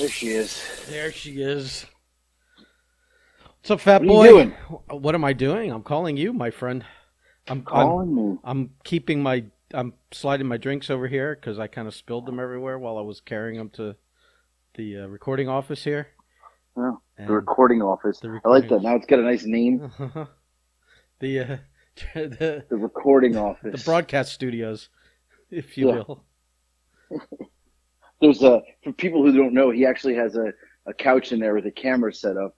There she is. There she is. What's up, fat What boy? are you doing? What am I doing? I'm calling you, my friend. I'm sliding my drinks over here because I kind of spilled them everywhere while I was carrying them to the recording office here. Oh, the recording office. I like that. Now it's got a nice name. the recording office. The broadcast studios, if you will. There's for people who don't know, he actually has a couch in there with a camera set up.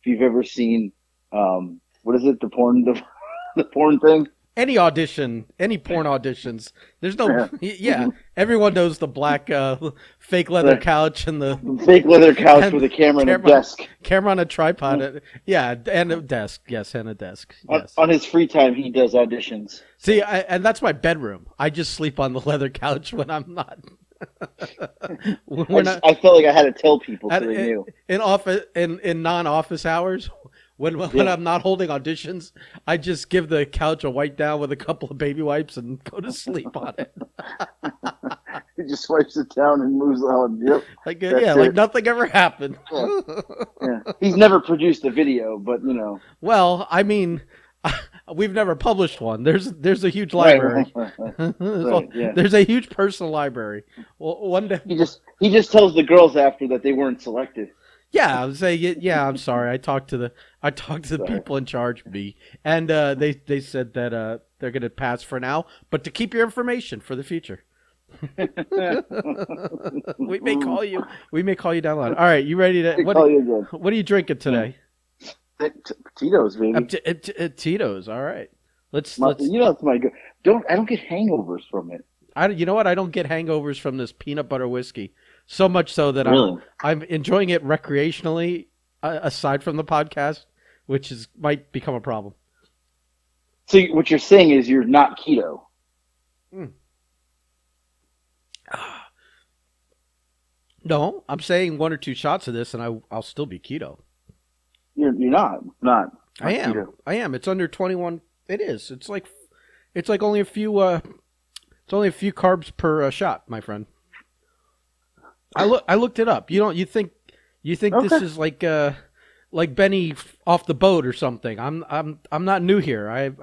If you've ever seen, what is it, the porn thing? Any porn auditions. There's no, everyone knows the black fake leather couch and the fake leather couch with a camera and a desk. Camera on a tripod. And a desk. Yes, and a desk. Yes. On his free time, he does auditions. See, and that's my bedroom. I just sleep on the leather couch when I'm not. I felt like I had to tell people so they knew. In non-office hours, when I'm not holding auditions, I just give the couch a wipe down with a couple of baby wipes and go to sleep on it. He just wipes it down and moves on. Yep. Like nothing ever happened. Yeah. He's never produced a video, but you know. Well, I mean, we've never published one. There's a huge library. Right, There's a huge personal library. Well, one day he just tells the girls after that they weren't selected. Yeah, I would say I'm sorry. I talked to the people in charge of me, and they said that they're going to pass for now, but to keep your information for the future. we may call you. We may call you down the line. All right, you ready to? What are you drinking today? Tito's, baby. Tito's. All right. Let's. You know, it's my good. I don't get hangovers from it. You know what? I don't get hangovers from this peanut butter whiskey. So much so that I'm enjoying it recreationally, aside from the podcast, which might become a problem. So what you're saying is you're not keto. No, I'm saying 1 or 2 shots of this, and I'll still be keto. You're not. I am. Keto. I am. It's under 21. It is. It's like only a few. It's only a few carbs per shot, my friend. I looked it up. You think okay. This is like Benny off the boat or something. I'm not new here.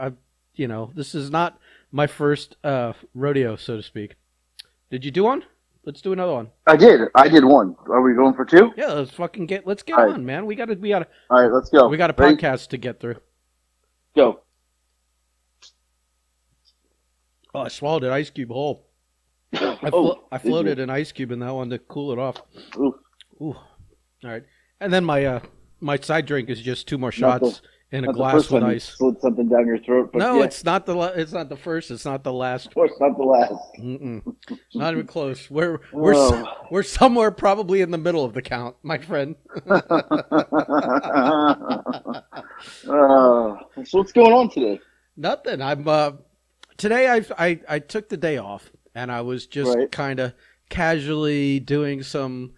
This is not my first rodeo, so to speak. Did you do one? Let's do another one. I did one. Are we going for 2? Yeah, let's get on, man. We gotta. All right, let's go. We got a podcast to get through. Go. Oh, I swallowed an ice cube whole. I floated an ice cube in that one to cool it off. Ooh. All right. And then my side drink is just 2 more shots in a glass with ice. Slid something down your throat. But no, it's not the first. It's not the last. Of course, not the last. Not even close. We're somewhere probably in the middle of the count, my friend. So what's going on today? Nothing. Today I took the day off. And I was just kind of casually doing some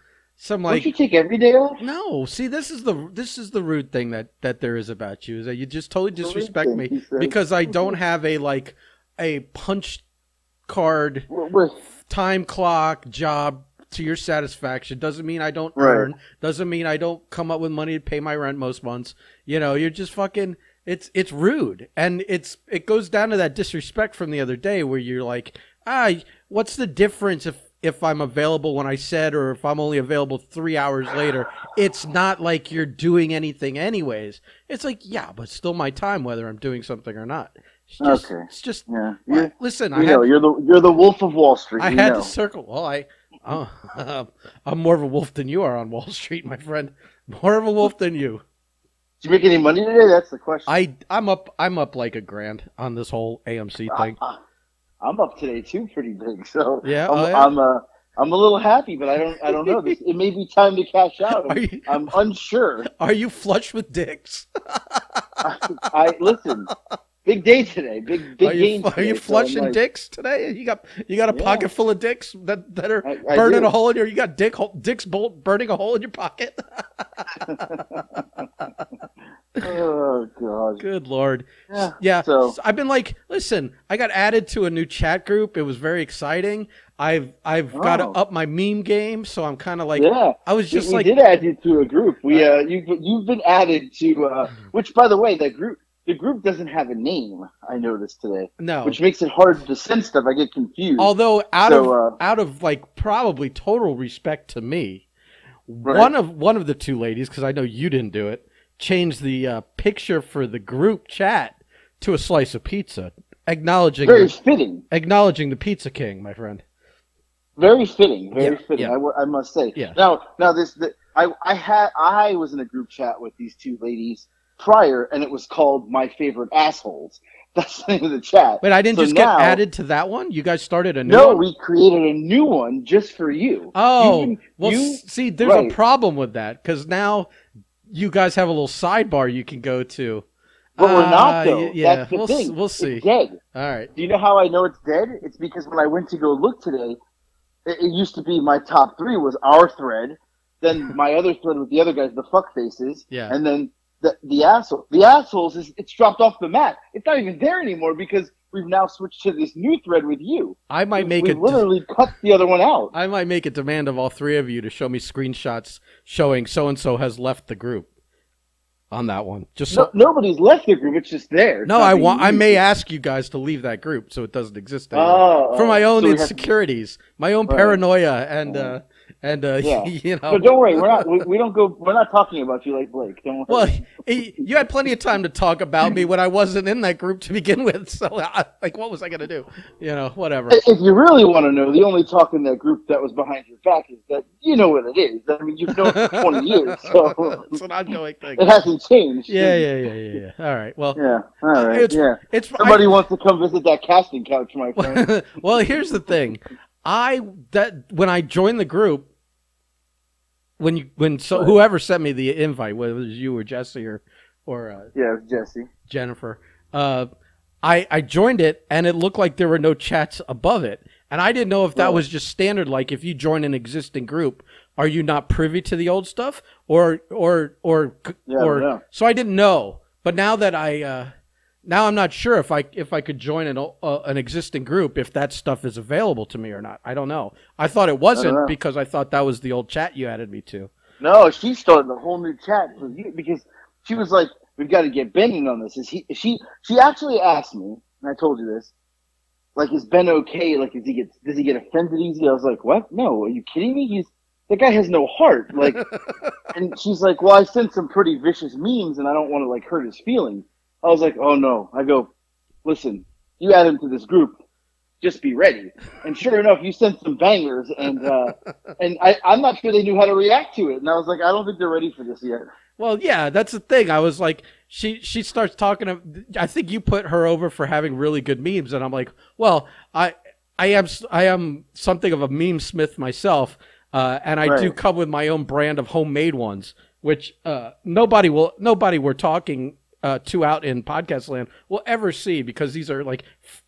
like. Don't you take every day off? No, see, this is the rude thing that there is about you, is that you just totally disrespect me because I don't have a punch card time clock job to your satisfaction. Doesn't mean I don't earn. Doesn't mean I don't come up with money to pay my rent most months. You know, you're just fucking. It's rude, and it goes down to that disrespect from the other day where you're like. What's the difference if I'm available when I said, or if I'm only available 3 hours later? It's not like you're doing anything anyways. It's like, yeah, but still my time, whether I'm doing something or not. It's just. Yeah. Listen, you're the wolf of Wall Street. I had to circle. Well, I'm more of a wolf than you are on Wall Street, my friend. More of a wolf than you. Did you make any money today? That's the question. I'm up like $1,000 on this whole AMC thing. I'm up today too, pretty big. So yeah, I'm a little happy, but I don't know. It may be time to cash out. I'm unsure. Are you flush with dicks? I listen. Big day today. Big game. Are you flushing dicks today? You got a pocket full of dicks that are burning a hole in your. You got dicks burning a hole in your pocket. Oh God! Good Lord! Yeah. So I've been listen. I got added to a new chat group. It was very exciting. I've got to up my meme game, so I'm kind of like, yeah. I was just we did add you to a group. You've been added to which, by the way, the group doesn't have a name. I noticed today, no, which makes it hard to send stuff. I get confused. Although out of like probably total respect to me, one of the two ladies, because I know you didn't do it, changed the picture for the group chat to a slice of pizza, acknowledging the Pizza King, my friend. Very fitting, fitting. Yeah. I must say. Yeah. Now I was in a group chat with these two ladies prior, and it was called My Favorite Assholes. That's the name of the chat. But I didn't get added to that one. You guys started a new one? No, we created a new one just for you. Oh, see, there's a problem with that because now you guys have a little sidebar you can go to. But we're not, though. Yeah, that's the thing. We'll see. It's dead. All right. Do you know how I know it's dead? It's because when I went to go look today, it used to be my top 3 was our thread, then my other thread with the other guys, the fuck faces, and then the assholes it's dropped off the map. It's not even there anymore because we've now switched to this new thread with you. I might we literally cut the other one out. I might make a demand of all 3 of you to show me screenshots showing so and so has left the group. On that one, nobody's left the group. It's just there. No, I may ask you guys to leave that group so it doesn't exist anymore. For my own insecurities, my own paranoia, and you know. But don't worry, we don't go. We're not talking about you like Blake. Don't worry. Well, you had plenty of time to talk about me when I wasn't in that group to begin with. So, what was I gonna do? You know, whatever. If you really want to know, the only talk in that group that was behind your back is that you know what it is. I mean, you've known it for 20 years, so it's an ongoing thing. It hasn't changed. Yeah. All right. Well. Yeah. All right. It's somebody wants to come visit that casting couch, my friend. Well, here's the thing. When I joined the group, whoever sent me the invite, whether it was you or Jesse or it was Jesse, Jennifer, I joined it and it looked like there were no chats above it, and I didn't know if that was just standard. Like if you join an existing group, are you not privy to the old stuff, or so I didn't know. But now that now I'm not sure if I could join an existing group, if that stuff is available to me or not. I don't know. I thought it wasn't because I thought that was the old chat you added me to. No, she started a whole new chat for you because she was like, "We've got to get Ben in on this." She actually asked me, and I told you this. Like, is Ben okay? Like, does he get offended easy? I was like, what? No, are you kidding me? That guy has no heart. Like, and she's like, well, I sent some pretty vicious memes, and I don't want to like hurt his feelings. I was like, oh no. I go, listen, you add him to this group, just be ready. And sure enough, you sent some bangers, and I'm not sure they knew how to react to it. And I was like, I don't think they're ready for this yet. Well, yeah, that's the thing. I was like, she starts talking. I think you put her over for having really good memes, and I'm like, well, I am something of a meme smith myself, and I do come with my own brand of homemade ones, which nobody we're talking to out in podcast land will ever see because these are like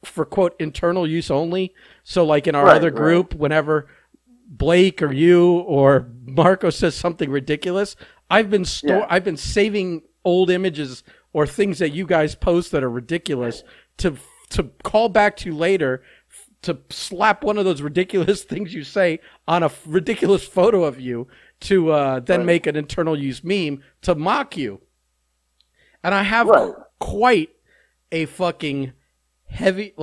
for quote internal use only. So like in our other group, whenever Blake or you or Marco says something ridiculous, I've been saving old images or things that you guys post that are ridiculous to call back to later to slap one of those ridiculous things you say on a ridiculous photo of you to then make an internal use meme to mock you. And I have quite a fucking heavy,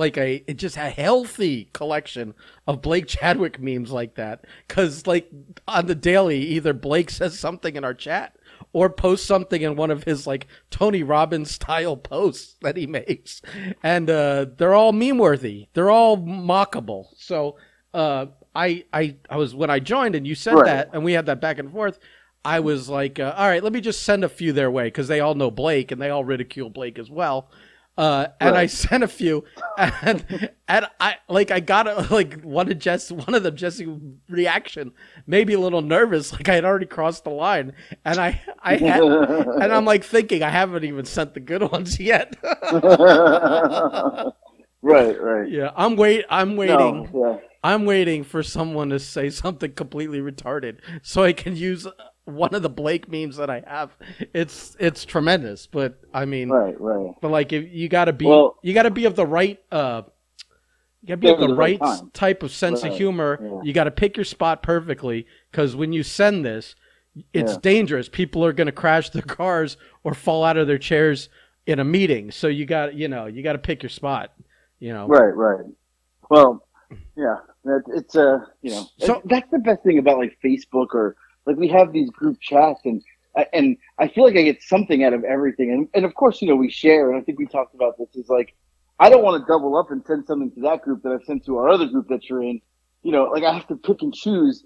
just a healthy collection of Blake Chadwick memes like that. Because, like, on the daily, either Blake says something in our chat or posts something in one of his, like, Tony Robbins style posts that he makes. And they're all meme-worthy. They're all mockable. So I was, when I joined and you said that, and we had that back and forth, I was like, all right, let me just send a few their way because they all know Blake and they all ridicule Blake as well. And I sent a few, and I got one of them Jesse reaction made me a little nervous, like I had already crossed the line, and and I'm like thinking I haven't even sent the good ones yet. Right. Yeah, I'm waiting. No, yeah. I'm waiting for someone to say something completely retarded so I can use one of the Blake memes that I have. It's tremendous, but I mean, right. But like, if you gotta be of the right You gotta be at the right type of sense of humor. Yeah. You got to pick your spot perfectly, because when you send this, it's dangerous. People are going to crash their cars or fall out of their chairs in a meeting. So you got to pick your spot. Right. Well, yeah, it's so that's the best thing about like Facebook, or like we have these group chats, and I feel like I get something out of everything, and of course we share, and I think we talked about this. Is like, I don't want to double up and send something to that group that I've sent to our other group that you're in. Like I have to pick and choose.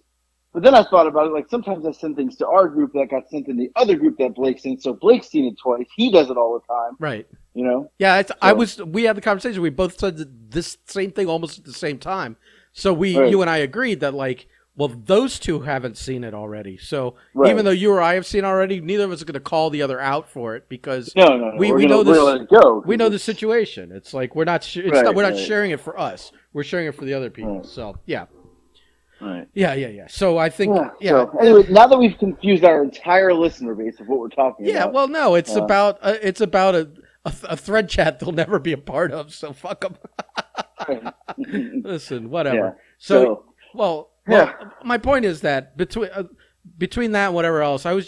But then I thought about it. Like sometimes I send things to our group that got sent in the other group that Blake's in. So Blake's seen it twice. He does it all the time. Right. Yeah. We had the conversation. We both said this same thing almost at the same time. So you and I agreed that like, well, those two haven't seen it already. So even though you or I have seen it already, neither of us are going to call the other out for it, because we know this. We know the situation. It's like we're not sharing it for us. We're sharing it for the other people. Right. So yeah. Right. Yeah. So I think So anyway, now that we've confused our entire listener base of what we're talking about. Yeah. Well, no, it's about a thread chat they'll never be a part of. So fuck them. Listen, whatever. Yeah. Well, my point is that between that and whatever else, I was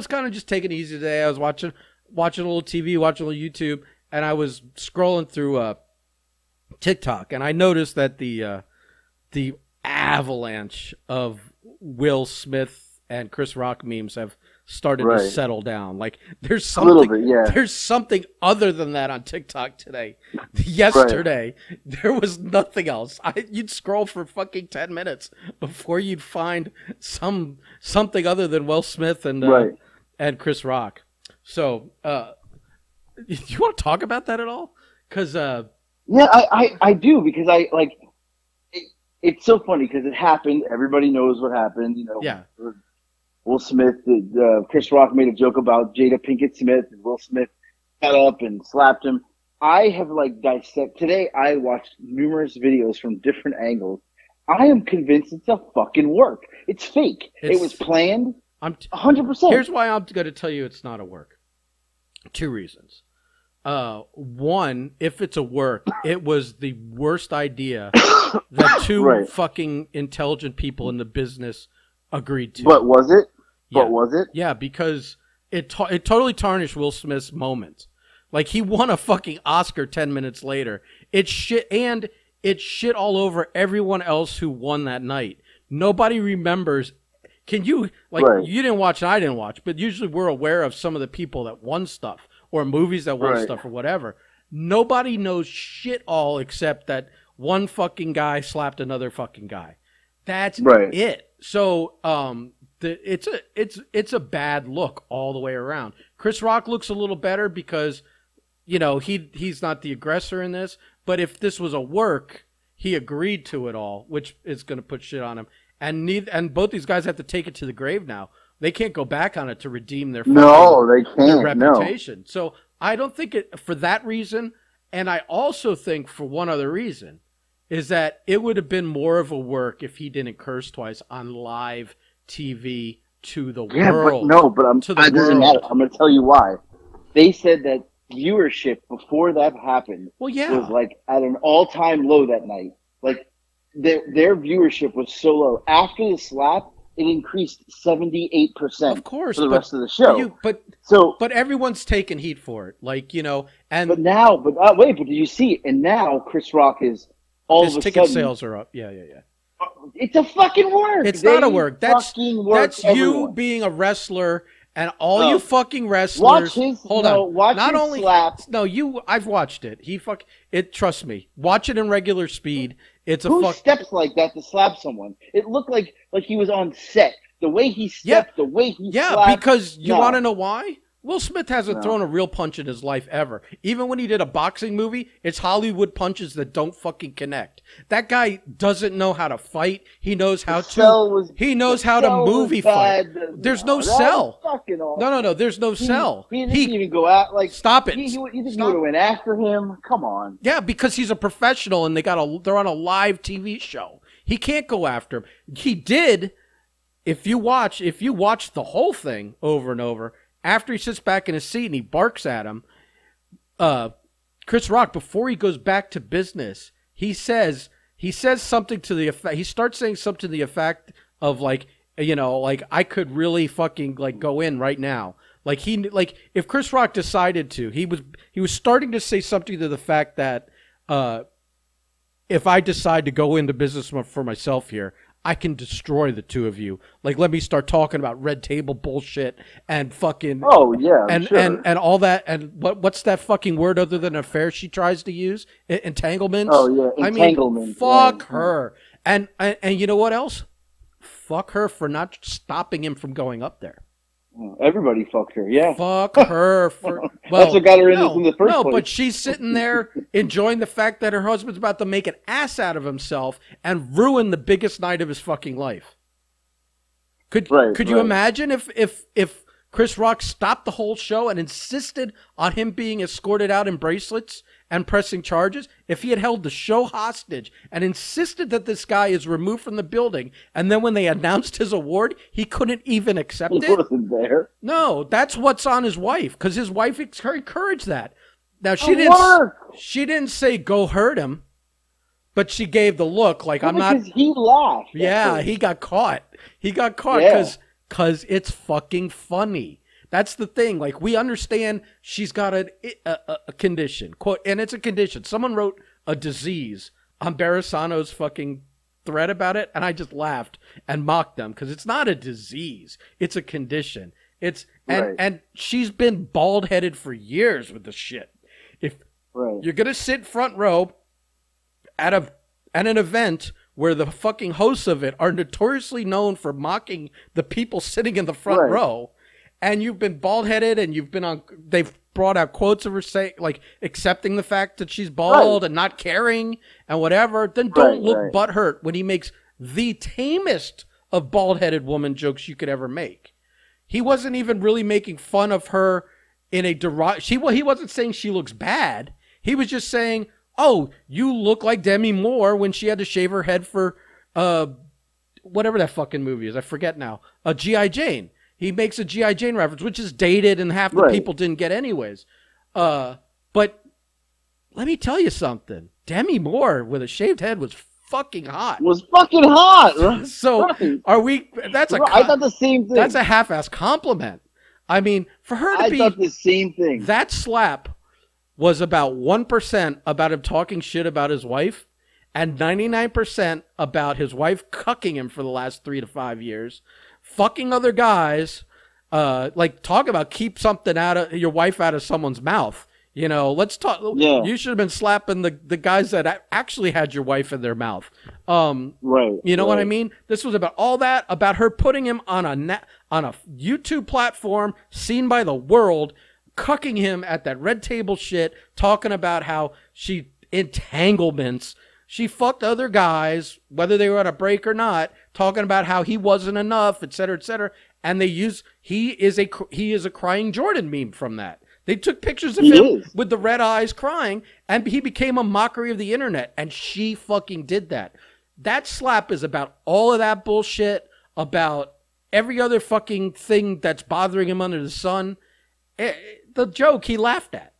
kind of just taking it easy today. I was watching a little TV, watching a little YouTube, and I was scrolling through TikTok, and I noticed that the avalanche of Will Smith and Chris Rock memes have started to settle down. Like there's something other than that on TikTok today. Yesterday there was nothing else. You'd scroll for fucking 10 minutes before you'd find something other than Will Smith and Chris Rock. So you want to talk about that at all? Because I do, because I like it's so funny because it happened. Everybody knows what happened. Will Smith, Chris Rock made a joke about Jada Pinkett Smith, and Will Smith got up and slapped him. I have today I watched numerous videos from different angles. I am convinced it's a fucking work. It's fake. It was planned. 100%. Here's why I'm going to tell you it's not a work. 2 reasons. One, if it's a work, it was the worst idea that 2 fucking intelligent people in the business agreed to. But was it? Yeah. But was it? Yeah, because it totally tarnished Will Smith's moment. Like, he won a fucking Oscar 10 minutes later. It shit all over everyone else who won that night. Nobody remembers. Can you, you didn't watch and I didn't watch, but usually we're aware of some of the people that won stuff, or movies that won stuff, or whatever. Nobody knows shit all except that one fucking guy slapped another fucking guy. That's it. So it's a bad look all the way around. Chris Rock looks a little better because he's not the aggressor in this. But if this was a work, he agreed to it all, which is going to put shit on him. And both these guys have to take it to the grave now. They can't go back on it to redeem their their reputation. No. So I don't think it for that reason, and I also think for one other reason, is that it would have been more of a work if he didn't curse twice on live TV to the world. It doesn't matter. I'm going to tell you why. They said that viewership before that happened was like at an all-time low that night. Like their viewership was so low. After the slap, it increased 78%. Of course, for the rest of the show. But everyone's taking heat for it, But do you see it? And now Chris Rock is his ticket sales are up. Yeah. It's a fucking work. It's not a work. That's you being a wrestler, and all you fucking wrestlers. I've watched it. Trust me. Watch it in regular speed. Who steps like that to slap someone? It looked like he was on set. The way he stepped, the way he slapped. Yeah, because you want to know why? Will Smith hasn't thrown a real punch in his life ever. Even when he did a boxing movie, it's Hollywood punches that don't fucking connect. That guy doesn't know how to fight. He knows how to movie fight. There's no sell. No. There's no sell. He didn't even go out. Stop it. You think he would have went after him? Come on. Yeah, because he's a professional and they're on a live TV show. He can't go after him. He did. If you watch the whole thing over and over. After he sits back in his seat and he barks at him, Chris Rock, before he goes back to business, he says something to the effect. He starts saying something to the effect of like, you know, like I could really fucking like go in right now. Like if Chris Rock decided to, he was starting to say something to the fact that if I decide to go into business for myself here, I can destroy the two of you. Like, let me start talking about red table bullshit and fucking and all that. And what's that fucking word other than affair she tries to use? Entanglements. Oh yeah, entanglements. I mean, fuck her. And you know what else? Fuck her for not stopping him from going up there. Everybody fucked her, yeah. Fuck her for. Well, that's what got her in the first place. No, but she's sitting there enjoying the fact that her husband's about to make an ass out of himself and ruin the biggest night of his fucking life. Could you imagine if Chris Rock stopped the whole show and insisted on him being escorted out in bracelets and pressing charges? If he had held the show hostage and insisted that this guy is removed from the building, and then when they announced his award, he couldn't even accept it? He wasn't there. No, that's what's on his wife, because his wife encouraged that. Now, she didn't say go hurt him, but she gave the look like I'm not. Because he laughed. Yeah, he got caught. He got caught because it's fucking funny. That's the thing. Like, we understand she's got a condition, quote, and it's a condition. Someone wrote a disease on Barisano's fucking thread about it, and I just laughed and mocked them because it's not a disease. It's a condition. And she's been bald-headed for years with this shit. If you're going to sit front row at an event where the fucking hosts of it are notoriously known for mocking the people sitting in the front row, and you've been bald-headed and they've brought out quotes of her saying, like, accepting the fact that she's bald and not caring and whatever, then don't look butthurt when he makes the tamest of bald-headed woman jokes you could ever make. He wasn't even really making fun of her in a he wasn't saying she looks bad. He was just saying, oh, you look like Demi Moore when she had to shave her head for whatever that fucking movie is. I forget now. G.I. Jane. He makes a G.I. Jane reference, which is dated and half the people didn't get anyways. But let me tell you something. Demi Moore with a shaved head was fucking hot. Was fucking hot. Right? So are we? That's I thought the same thing. That's a half-ass compliment. I mean, for her to I thought the same thing. That slap was about 1% about him talking shit about his wife, and 99% about his wife cucking him for the last 3 to 5 years. Fucking other guys, like, talk about keep something out of your wife out of someone's mouth. You know, let's talk. Yeah. You should have been slapping the guys that actually had your wife in their mouth. You know what I mean? This was about all that, about her putting him on a YouTube platform seen by the world, cucking him at that red table shit, talking about how entanglements. She fucked other guys, whether they were on a break or not, talking about how he wasn't enough, et cetera, and they use he is a crying Jordan meme from that. They took pictures of him with the red eyes crying, and he became a mockery of the internet, and she fucking did that. That slap is about all of that bullshit, about every other fucking thing that's bothering him under the sun. The joke he laughed at.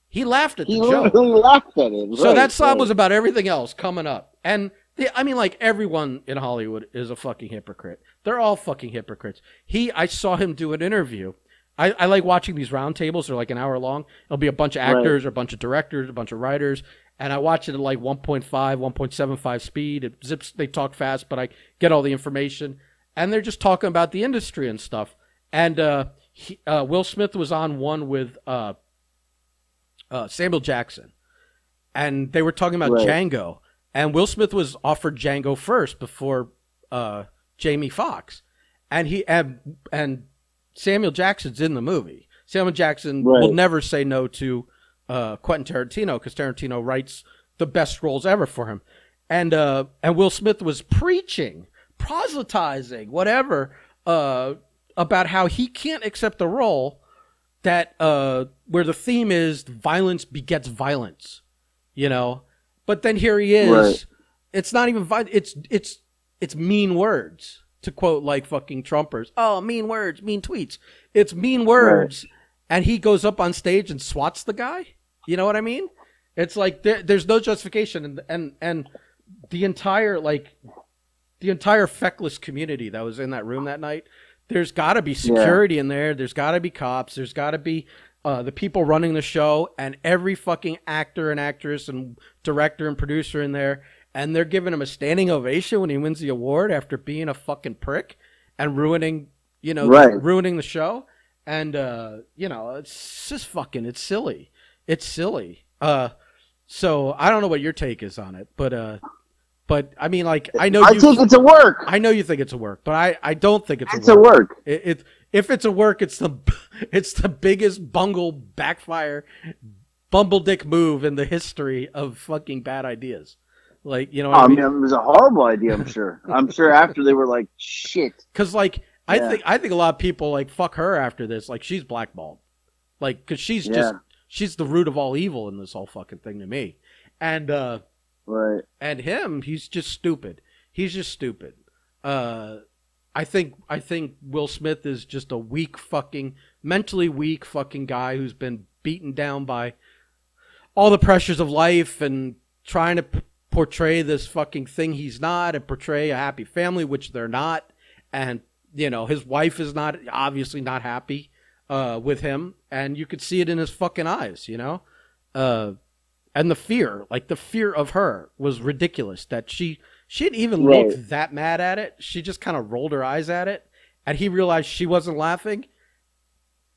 He laughed at the joke. He laughed at it. So that slap was about everything else coming up. And I mean, like, everyone in Hollywood is a fucking hypocrite. They're all fucking hypocrites. I saw him do an interview. I like watching these roundtables. They're like an hour long. It'll be a bunch of actors or a bunch of directors, a bunch of writers. And I watch it at like 1.5, 1.75 speed. It zips. They talk fast, but I get all the information. And they're just talking about the industry and stuff. And Will Smith was on one with Samuel Jackson. And they were talking about Django. And Will Smith was offered Django first before Jamie Foxx. And Samuel Jackson's in the movie. Samuel Jackson will never say no to Quentin Tarantino because Tarantino writes the best roles ever for him. And Will Smith was preaching, proselytizing, whatever, about how he can't accept a role that where the theme is violence begets violence, you know. But then here he is. Right. It's not even violence. It's mean words. To quote like fucking Trumpers, oh, mean words, mean tweets. It's mean words, and he goes up on stage and swats the guy. You know what I mean? It's like there's no justification, and the entire feckless community that was in that room that night. There's got to be security in there. There's got to be cops. There's got to be the people running the show, and every fucking actor and actress and director and producer in there, and they're giving him a standing ovation when he wins the award after being a fucking prick and ruining the show. And it's just fucking, it's silly. It's silly. So I don't know what your take is on it, but I mean, like, I think it's a work. I know you think it's a work, but I don't think it's a work. If it's a work, it's the biggest backfire, bumbledick move in the history of fucking bad ideas. Like, you know what I mean? It was a horrible idea, I'm sure. I'm sure after they were like, shit. Because, like, I think a lot of people, like, fuck her after this. Like, she's blackballed. Like, because she's the root of all evil in this whole fucking thing to me. And, right. And him, he's just stupid. He's just stupid. I think Will Smith is just a mentally weak fucking guy who's been beaten down by all the pressures of life and trying to portray this fucking thing he's not, and portray a happy family, which they're not. And, you know, his wife is obviously not happy with him, and you could see it in his fucking eyes, you know? And the fear of her was ridiculous, that she didn't even look that mad at it. She just kind of rolled her eyes at it, and he realized she wasn't laughing.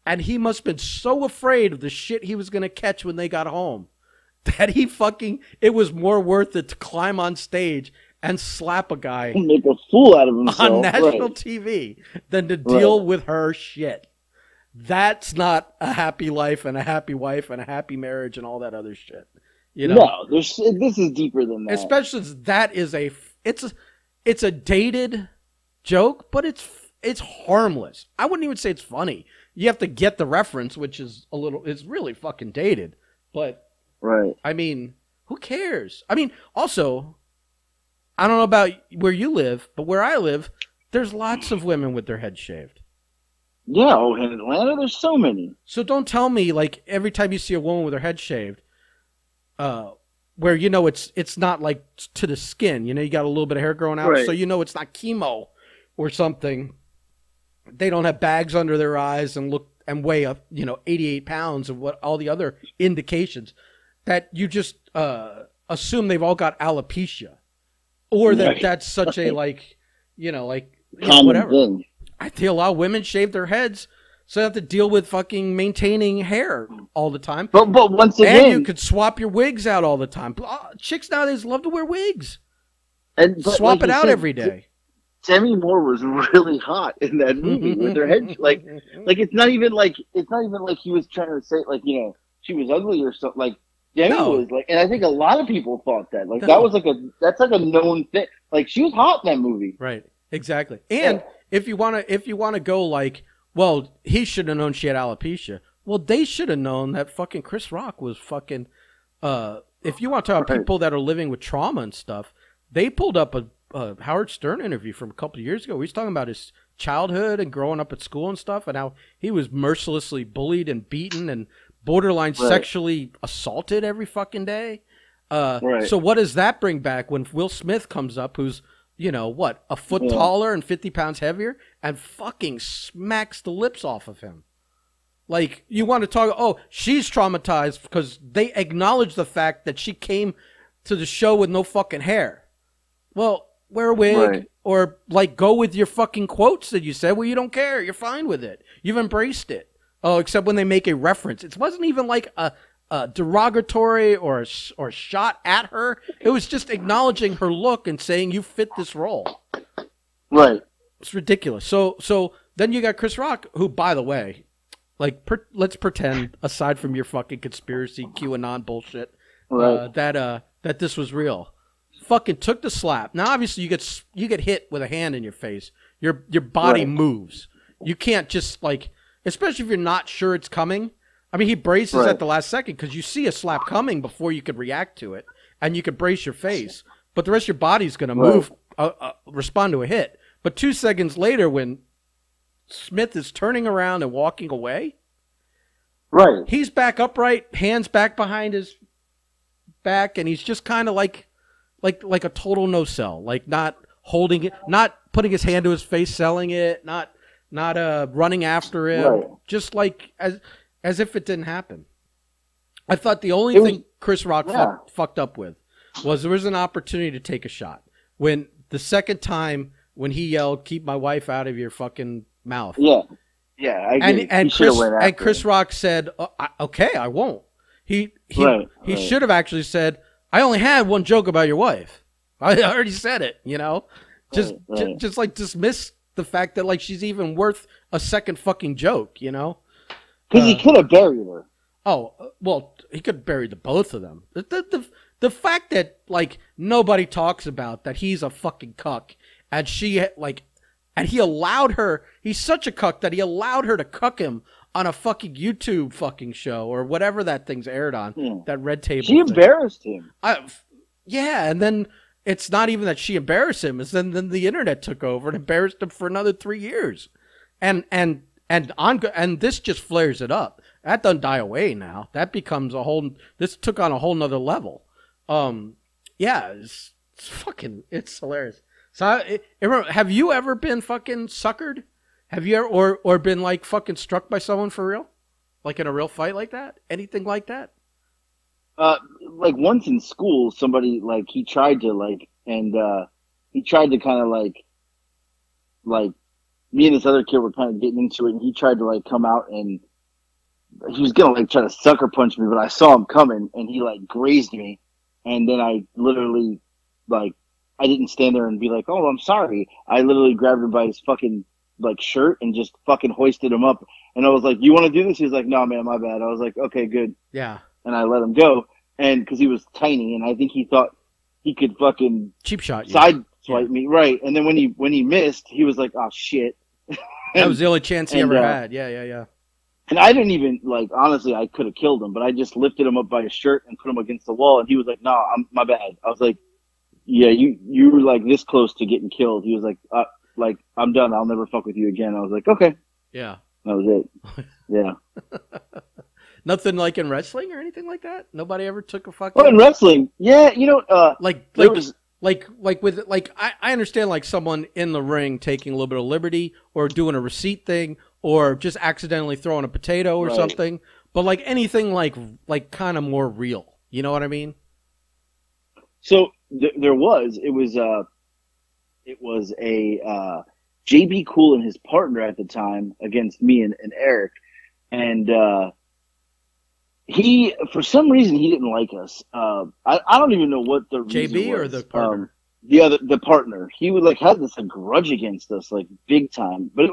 And he must have been so afraid of the shit he was going to catch when they got home that it was more worth it to climb on stage and slap a guy and make a fool out of himself on national TV than to deal with her shit. That's not a happy life and a happy wife and a happy marriage and all that other shit. You know? No, this is deeper than that. Especially since that is it's a dated joke, but it's harmless. I wouldn't even say it's funny. You have to get the reference, which is it's really fucking dated. But I mean, who cares? I mean, also, I don't know about where you live, but where I live, there's lots of women with their heads shaved. Yeah, in Atlanta, there's so many. So don't tell me, like, every time you see a woman with her head shaved, where you know it's not like to the skin, you know, you got a little bit of hair growing out, so you know it's not chemo or something. They don't have bags under their eyes and weigh up, 88 pounds and what all the other indications that you just assume they've all got alopecia, or that that's such a whatever. Thing. I see a lot of women shave their heads, so they have to deal with fucking maintaining hair all the time. But once again, and you could swap your wigs out all the time. Chicks nowadays love to wear wigs. And swap it out every day. Demi Moore was really hot in that movie with her head like it's not even like he was trying to say she was ugly or something. Like Demi was like, and I think a lot of people thought that that's like a known thing. Like she was hot in that movie. Right. Exactly. And if you wanna go like, well, he should have known she had alopecia. Well, they should have known that fucking Chris Rock was fucking. If you want to talk about people that are living with trauma and stuff, they pulled up a Howard Stern interview from a couple of years ago. He's talking about his childhood and growing up at school and stuff, and how he was mercilessly bullied and beaten and borderline sexually assaulted every fucking day. So what does that bring back when Will Smith comes up, who's a foot taller and 50 pounds heavier, and fucking smacks the lips off of him? Like, you want to talk, she's traumatized because they acknowledge the fact that she came to the show with no fucking hair. Well, wear a wig, or go with your fucking quotes that you said where you don't care. You're fine with it. You've embraced it. Oh, except when they make a reference. It wasn't even like a derogatory or a shot at her. It was just acknowledging her look and saying you fit this role. Right. It's ridiculous. So then you got Chris Rock, who, by the way, let's pretend, aside from your fucking conspiracy QAnon bullshit, that this was real. Fucking took the slap. Now, obviously, you get hit with a hand in your face. Your body moves. You can't just especially if you're not sure it's coming. I mean, he braces at the last second because you see a slap coming before you could react to it, and you could brace your face. But the rest of your body's going to move, respond to a hit. But 2 seconds later, when Smith is turning around and walking away, he's back upright, hands back behind his back, and he's just kind of like a total no sell, like not holding it, not putting his hand to his face, selling it, not running after him, right. just like as if it didn't happen. I thought the only thing Chris Rock fucked up with was there was an opportunity to take a shot. When the second time when he yelled, "Keep my wife out of your fucking mouth." Yeah. Yeah, I agree. And Chris Rock said, "Okay, I won't." He should have actually said, "I only had one joke about your wife. I already said it." You know, just like dismiss the fact that like she's even worth a second fucking joke. You know, because he could have buried her. Oh well, he could have buried the both of them. The fact that like nobody talks about that he's a fucking cuck and she like. And he allowed her, he's such a cuck that he allowed her to cuck him on a fucking YouTube fucking show or whatever that thing's aired on, that Red Table She embarrassed him. Yeah, and then it's not even that she embarrassed him, it's then the internet took over and embarrassed him for another 3 years. And this just flares it up. That doesn't die away now. That becomes this took on a whole nother level. Yeah, it's hilarious. So, have you ever been fucking suckered? Have you ever, or been like fucking struck by someone for real? Like in a real fight like that? Anything like that? Like once in school, somebody like he tried to kind of like me and this other kid were kind of getting into it, and he tried to like come out and he was gonna like try to sucker punch me, but I saw him coming and he like grazed me, and then I literally like. I didn't stand there and be like, "Oh, I'm sorry." I literally grabbed him by his fucking like shirt and just fucking hoisted him up. And I was like, "You want to do this?" He was like, "No, man, my bad." I was like, "Okay, good." Yeah. And I let him go, and because he was tiny, and I think he thought he could fucking cheap shot you. Side swipe me, right? And then when he missed, he was like, "Oh shit." That was the only chance he ever had. Yeah. And I didn't even like. Honestly, I could have killed him, but I just lifted him up by his shirt and put him against the wall, and he was like, "No, my bad." I was like. Yeah, you were like this close to getting killed. He was like, I'm done. I'll never fuck with you again. I was like, okay. Yeah. That was it. Yeah. Nothing like in wrestling or anything like that? Nobody ever took a fucking... Well, in wrestling, yeah, you know, I understand like someone in the ring taking a little bit of liberty or doing a receipt thing or just accidentally throwing a potato or something. But like anything like kind of more real. You know what I mean? So it was a JB Cool and his partner at the time against me and Eric, and he for some reason he didn't like us. I don't even know what the reason JB was. Or the partner. The partner. He would like had this grudge against us like big time, but it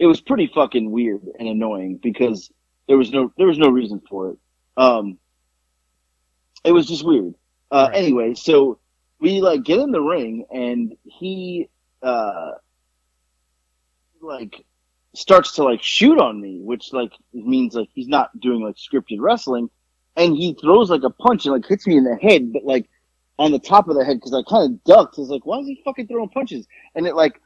was pretty fucking weird and annoying because there was no reason for it. It was just weird. Right. Anyway, so we like get in the ring and he like starts to like shoot on me, which like means like he's not doing like scripted wrestling, and he throws like a punch and like hits me in the head, but like on the top of the head because I kind of ducked. I was like, why is he fucking throwing punches? And it knuckles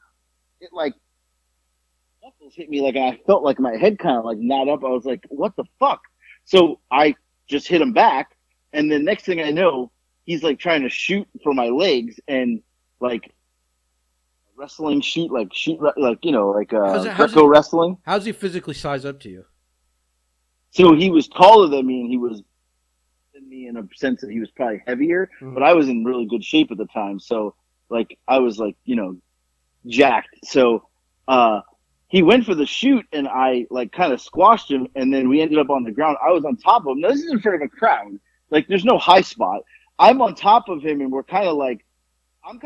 hit me like, and I felt like my head kind of like nod up. I was like, what the fuck? So I just hit him back, and then next thing I know, he's like trying to shoot for my legs and like wrestling shoot like Greco wrestling. How's he physically size up to you? So he was taller than me and he was than me in a sense that he was probably heavier, but I was in really good shape at the time. So like I was like, jacked. So he went for the shoot and I like kind of squashed him and then we ended up on the ground. I was on top of him. Now, this is in front of a crowd. Like there's no high spot. I'm on top of him, and we're kind of like, I'm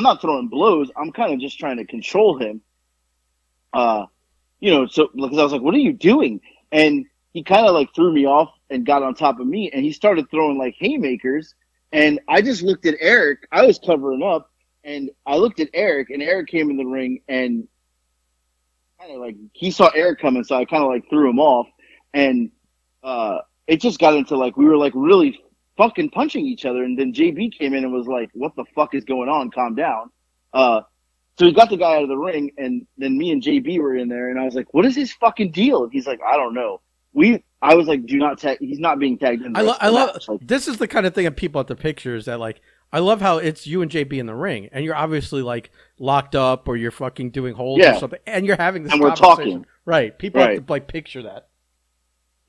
not throwing blows. I'm kind of just trying to control him. So because I was like, what are you doing? And he kind of like threw me off and got on top of me, and he started throwing like haymakers. And I just looked at Eric. I was covering up, and I looked at Eric, and Eric came in the ring, and kind of like he saw Eric coming, so I kind of like threw him off, and it just got into like we were like really fucking punching each other, and then JB came in and was like, what the fuck is going on? Calm down. So he got the guy out of the ring, and then me and JB were in there, and I was like, what is his fucking deal? And he's like, I don't know. We I was like, do not tag. He's not being tagged in the rest of the match. Like, this is the kind of thing that people at the pictures that like. I love how it's you and JB in the ring, and you're obviously like locked up, or you're fucking doing holds or something, and you're having this conversation. We're talking. Right? People have to like picture that.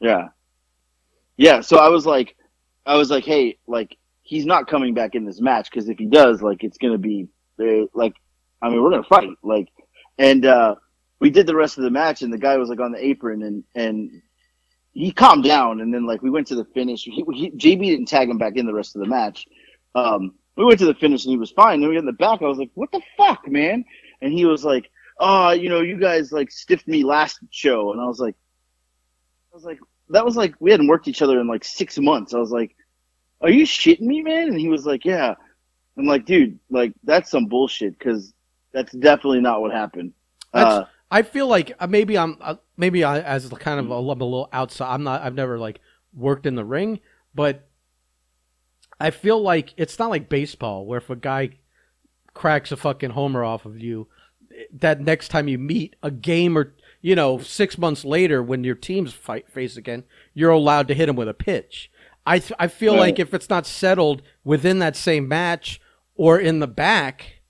Yeah, yeah. So I was like, hey, like he's not coming back in this match because if he does, like it's gonna be like, I mean, we're gonna fight, like, and we did the rest of the match, and the guy was like on the apron, and he calmed down, and then like we went to the finish. JB didn't tag him back in the rest of the match. We went to the finish and he was fine. Then we got in the back. I was like, what the fuck, man? And he was like, oh, you know, you guys like stiffed me last show. And I was like, that was like, we hadn't worked each other in like 6 months. I was like, are you shitting me, man? And he was like, yeah. I'm like, dude, like that's some bullshit. Cause that's definitely not what happened. I feel like maybe I as kind of a little outside. I've never like worked in the ring, but I feel like it's not like baseball where if a guy cracks a fucking homer off of you, that next time you meet a game or 6 months later when your teams face again, you're allowed to hit him with a pitch. I feel like if it's not settled within that same match or in the back,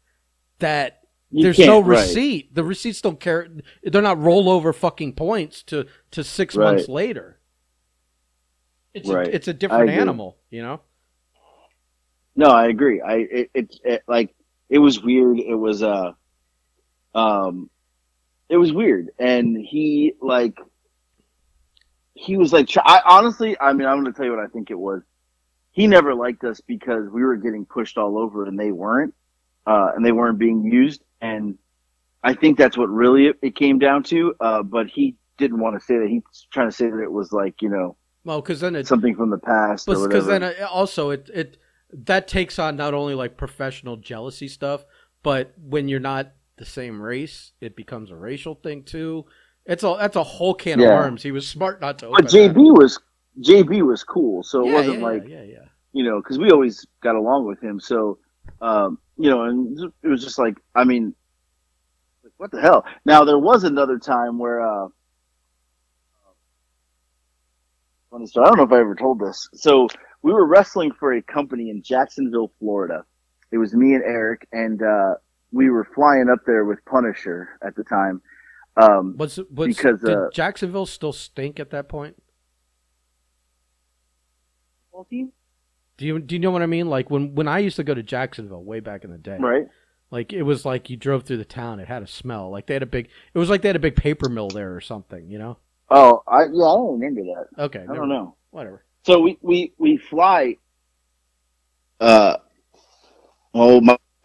that there's no receipt. Right. The receipts don't care. They're not rollover fucking points to 6 months later. It's a different animal, you know. No, I agree. It was weird. It was weird, and he was like, honestly, I mean, I'm going to tell you what I think it was. He never liked us because we were getting pushed all over, and they weren't being used, and I think that's what really it came down to. But he didn't want to say that. He's trying to say that it was like, well, because then it's something from the past. Because then also it that takes on not only like professional jealousy stuff, but when you're not the same race, it becomes a racial thing too. That's a whole can of worms. He was smart not to open. But JB was cool, so it wasn't because we always got along with him. So and it was just like, I mean, what the hell? Now there was another time where funny story. I don't know if I ever told this. So we were wrestling for a company in Jacksonville, Florida. It was me and Eric, and we were flying up there with Punisher at the time. Did Jacksonville still stink at that point? Do you know what I mean? Like when I used to go to Jacksonville way back in the day, right? Like it was like you drove through the town. It had a smell. Like it was like they had a big paper mill there or something. You know? Oh, I don't remember that. Okay, I don't know. Whatever. So we fly. My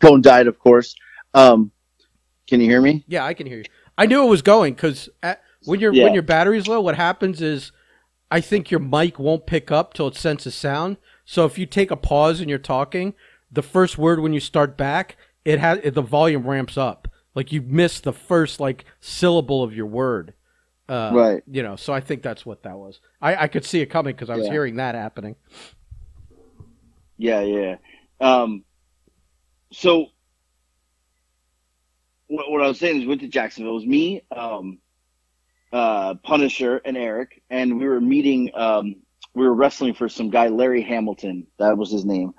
phone died, of course. Can you hear me? Yeah, I can hear you. I knew it was going because when your battery's low, what happens is I think your mic won't pick up till it senses sound. So if you take a pause and you're talking, the first word when you start back, the volume ramps up. Like you miss the first like syllable of your word. Right. So I think that's what that was. I could see it coming because I was hearing that happening. Yeah. So what I was saying is we went to Jacksonville. It was me, Punisher, and Eric, and we were meeting. We were wrestling for some guy, Larry Hamilton. That was his name.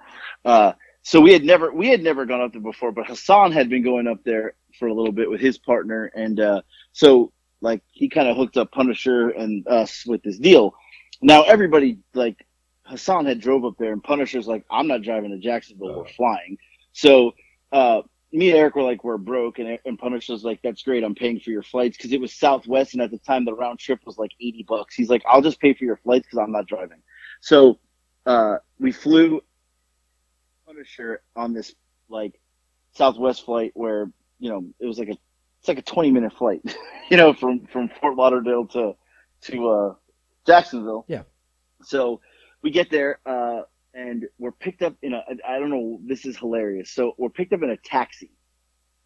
So we had never gone up there before, but Hassan had been going up there for a little bit with his partner, and so like he kind of hooked up Punisher and us with this deal. Now everybody, like Hassan had drove up there, and Punisher's like, I'm not driving to Jacksonville. We're flying. So me and Eric were like, we're broke, and Punisher's like, that's great. I'm paying for your flights because it was Southwest, and at the time the round trip was like $80. He's like, I'll just pay for your flights because I'm not driving. So we flew Punisher on this like Southwest flight where it was like it's like a 20-minute flight, from Fort Lauderdale to Jacksonville. Yeah. So we get there, and we're picked up I don't know, this is hilarious. So we're picked up in a taxi,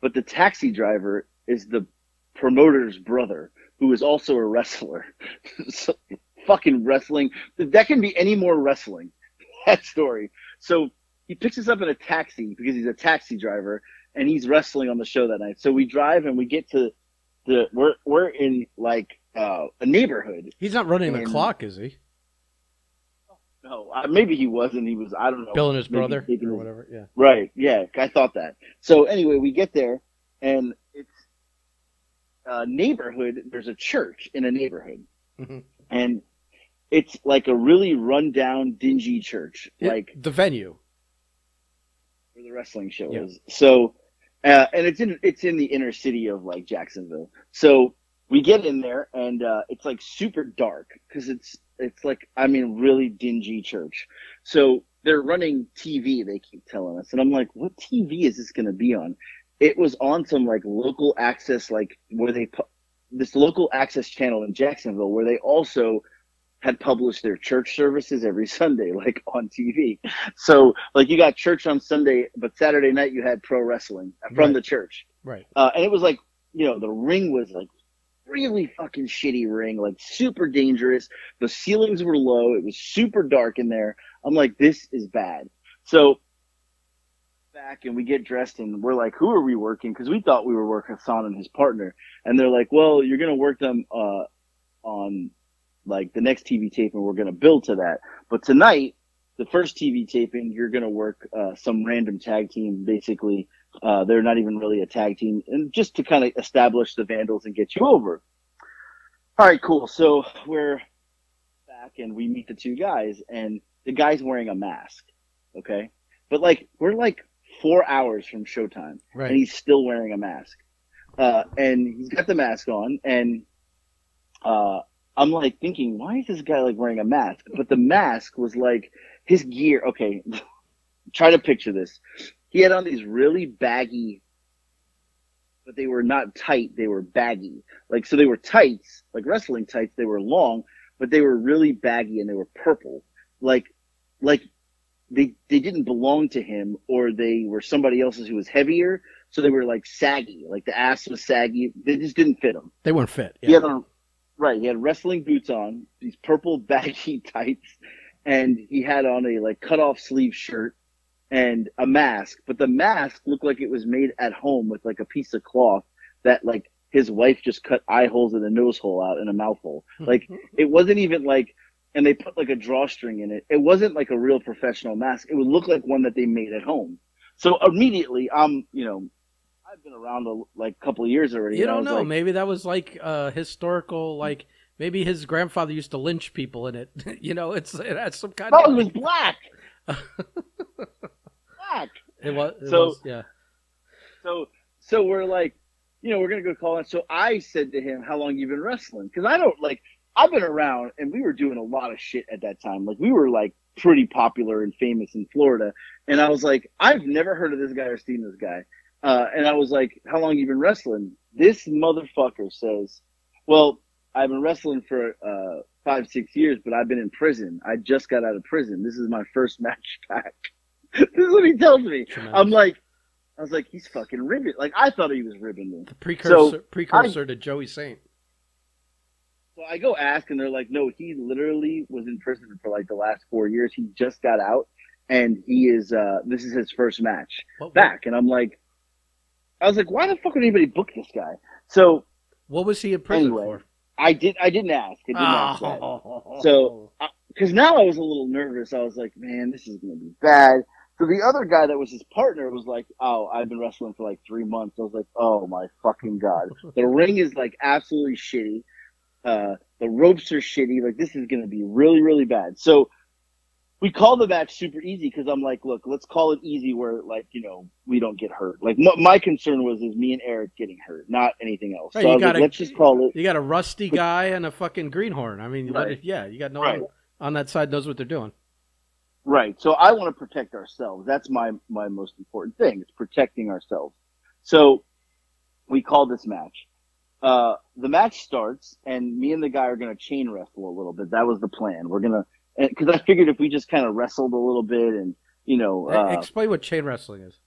but the taxi driver is the promoter's brother, who is also a wrestler. So, fucking wrestling. That can be any more wrestling, that story. So he picks us up in a taxi because he's a taxi driver, and he's wrestling on the show that night. So we drive and we get to we're in like a neighborhood. He's not running the clock, is he? No, maybe he wasn't. He was, I don't know. Bill and his brother or whatever. Yeah. Right. Yeah. I thought that. So anyway, we get there and it's a neighborhood. There's a church in a neighborhood and it's like a really rundown, dingy church. Like the venue where the wrestling show is. So, and it's in the inner city of like Jacksonville. So we get in there and it's like super dark because it's like, I mean, really dingy church. So they're running TV, they keep telling us. And I'm like, what TV is this going to be on? It was on some like local access, like where this local access channel in Jacksonville, where they also had published their church services every Sunday, like on TV. So like you got church on Sunday, but Saturday night you had pro wrestling from the church. Right. And it was like, you know, the ring was like really fucking shitty ring, like super dangerous. The ceilings were low. It was super dark in there. I'm like, this is bad. So back and we get dressed and we're like, who are we working? Because we thought we were working Hassan and his partner. And they're like, well, you're going to work them on like the next TV taping. We're going to build to that. But tonight, the first TV taping, you're going to work some random tag team, basically. They're not even really a tag team, and just to kind of establish the Vandals and get you over. All right, cool. So we're back and we meet the two guys, and the guy's wearing a mask. Okay. But like, we're like 4 hours from showtime and he's still wearing a mask. And he's got the mask on and, I'm like thinking, why is this guy like wearing a mask? But the mask was like his gear. Okay. Try to picture this. He had on these really baggy, but they were not tight. They were baggy. Like, so they were tights, like wrestling tights. They were long, but they were really baggy and they were purple. Like they didn't belong to him, or they were somebody else's who was heavier. So they were like saggy, like the ass was saggy. They just didn't fit him. They weren't fit. Yeah. He had wrestling boots on, these purple baggy tights, and he had on a like cut off sleeve shirt and a mask. But the mask looked like it was made at home with like a piece of cloth that like his wife just cut eye holes and a nose hole out and a mouth hole. Like it wasn't even like, and they put like a drawstring in it. It wasn't like a real professional mask. It would look like one that they made at home. So immediately I've been around a couple of years already. You don't know. Like, maybe that was like historical, like maybe his grandfather used to lynch people in it. You know, it has some kind of. Oh, it was black. Black. It was, yeah. So we're like, we're going to go call in. So I said to him, how long you been wrestling? Because I've been around and we were doing a lot of shit at that time. Like we were like pretty popular and famous in Florida. And I was like, I've never heard of this guy or seen this guy. And I was like, how long you been wrestling? This motherfucker says, well, I've been wrestling for 5-6 years, but I've been in prison. I just got out of prison. This is my first match back. This is what he tells me. Tremendous. I was like, he's fucking ribbing. Like, I thought he was ribbing me. The precursor to Joey Saint. So I go ask, and they're like, no, he literally was in prison for like the last 4 years. He just got out, and he is, this is his first match back. And I was like, why the fuck would anybody book this guy? So, what was he in prison for? I didn't ask. Ask that. So, because now I was a little nervous. I was like, man, this is going to be bad. So the other guy that was his partner was like, oh, I've been wrestling for like 3 months. I was like, oh my fucking God. The ring is like absolutely shitty. The ropes are shitty. Like, this is going to be really, really bad. So, we call the match super easy because I'm like, look, let's call it easy where, like, we don't get hurt. Like, my concern was me and Eric getting hurt, not anything else. Right, so I was like, let's just call it. You got a rusty guy and a fucking greenhorn. I mean, you got no one on that side knows what they're doing. Right. So I want to protect ourselves. That's my most important thing. It's protecting ourselves. So we call this match. The match starts, and me and the guy are going to chain wrestle a little bit. That was the plan. We're going to. Because I figured if we just kind of wrestled a little bit and, explain what chain wrestling is.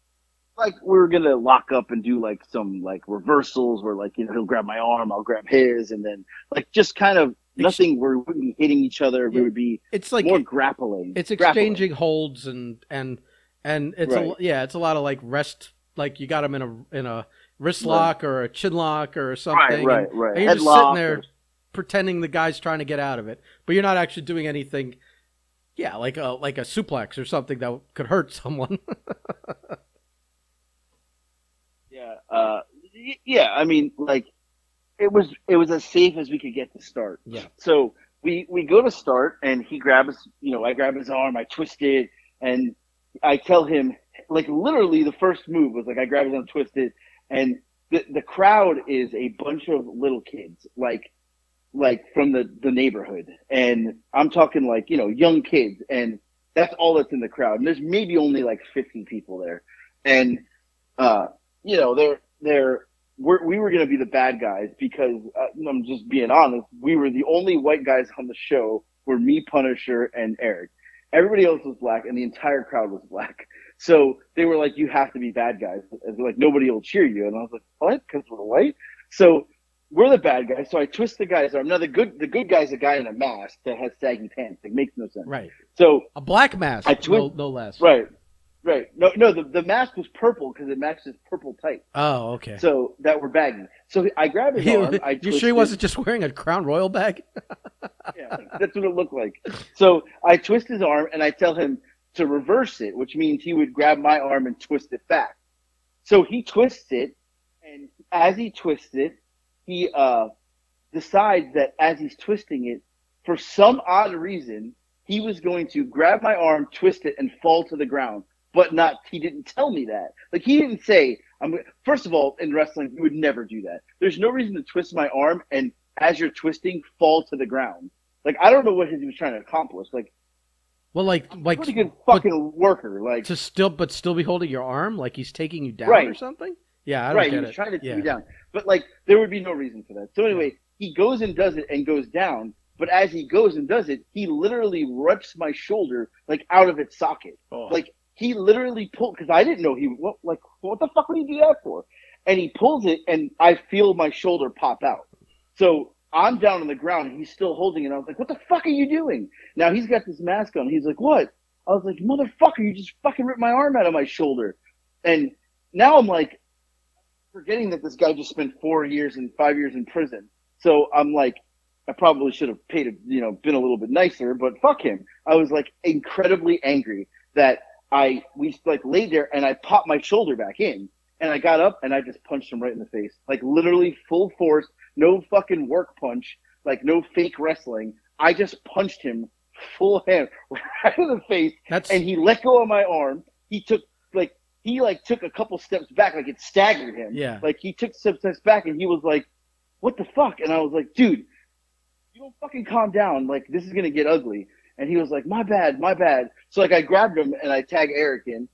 Like, we're going to lock up and do, like, some, like, reversals where, like, he'll grab my arm, I'll grab his, and then, like, just kind of nothing where we wouldn't be hitting each other. We would be more grappling. It's exchanging holds and it's it's a lot of, like, rest. Like, you got him in a wrist lock or a chin lock or something. Right. And you're just sitting there. pretending the guy's trying to get out of it, but you're not actually doing anything. Yeah, like a suplex or something that could hurt someone. Yeah, yeah. I mean, like it was as safe as we could get to start. Yeah. So we go to start, and he grabs, I grab his arm, I twist it, and I tell him, like, literally the first move was like I grab his arm, twist it, and the crowd is a bunch of little kids, like from the neighborhood, and I'm talking like young kids, and that's all that's in the crowd, and there's maybe only like 50 people there, and we were going to be the bad guys because I'm just being honest. We were the only white guys on the show. Were me, Punisher, and Eric. Everybody else was black, and the entire crowd was black. So they were like, "You have to be bad guys." And they're like, nobody will cheer you. And I was like, "What? Because we're white?" So we're the bad guys. So I twist the guy's arm. Now the good guy's a guy in a mask that has saggy pants. It makes no sense. Right. So a black mask. No less. Right. Right. No. The mask was purple because it matched his purple tights. Oh, okay. So that were baggy. So I grabbed his arm. You sure he wasn't just wearing a Crown Royal bag? Yeah, that's what it looked like. So I twist his arm and I tell him to reverse it, which means he would grab my arm and twist it back. So he twists it, and as he twists it, he decides that as he's twisting it, for some odd reason, he was going to grab my arm, twist it, and fall to the ground. But he didn't tell me that. Like, he didn't say, first of all, in wrestling, you would never do that. There's no reason to twist my arm and as you're twisting, fall to the ground. Like, I don't know what he was trying to accomplish. Like, well, like pretty good fucking worker. Like, still be holding your arm, like he's taking you down or something. Yeah, I don't get it. He's trying to take me down, but like, there would be no reason for that. So anyway, he goes and does it and goes down. But as he goes and does it, he literally rips my shoulder like out of its socket. Oh. Like, he literally pulled, because I didn't know what the fuck would he do that for? And he pulls it, and I feel my shoulder pop out. So I'm down on the ground, and he's still holding it. I was like, what the fuck are you doing? Now he's got this mask on. He's like, what? I was like, motherfucker, you just fucking ripped my arm out of my shoulder. And now I'm like, forgetting that this guy just spent 4 years and 5 years in prison. So I'm like, I probably should have been a little bit nicer, but fuck him. I was like incredibly angry that we laid there, and I popped my shoulder back in, and I got up and I just punched him right in the face. Like, literally full force, no fucking work punch, like no fake wrestling. I just punched him full hand right in the face, and he let go of my arm. He took a couple steps back, like it staggered him. Yeah. Like, he took some steps back, and he was like, what the fuck? And I was like, dude, you don't fucking calm down. Like, this is going to get ugly. And he was like, my bad. So, like, I grabbed him and I tagged Eric in.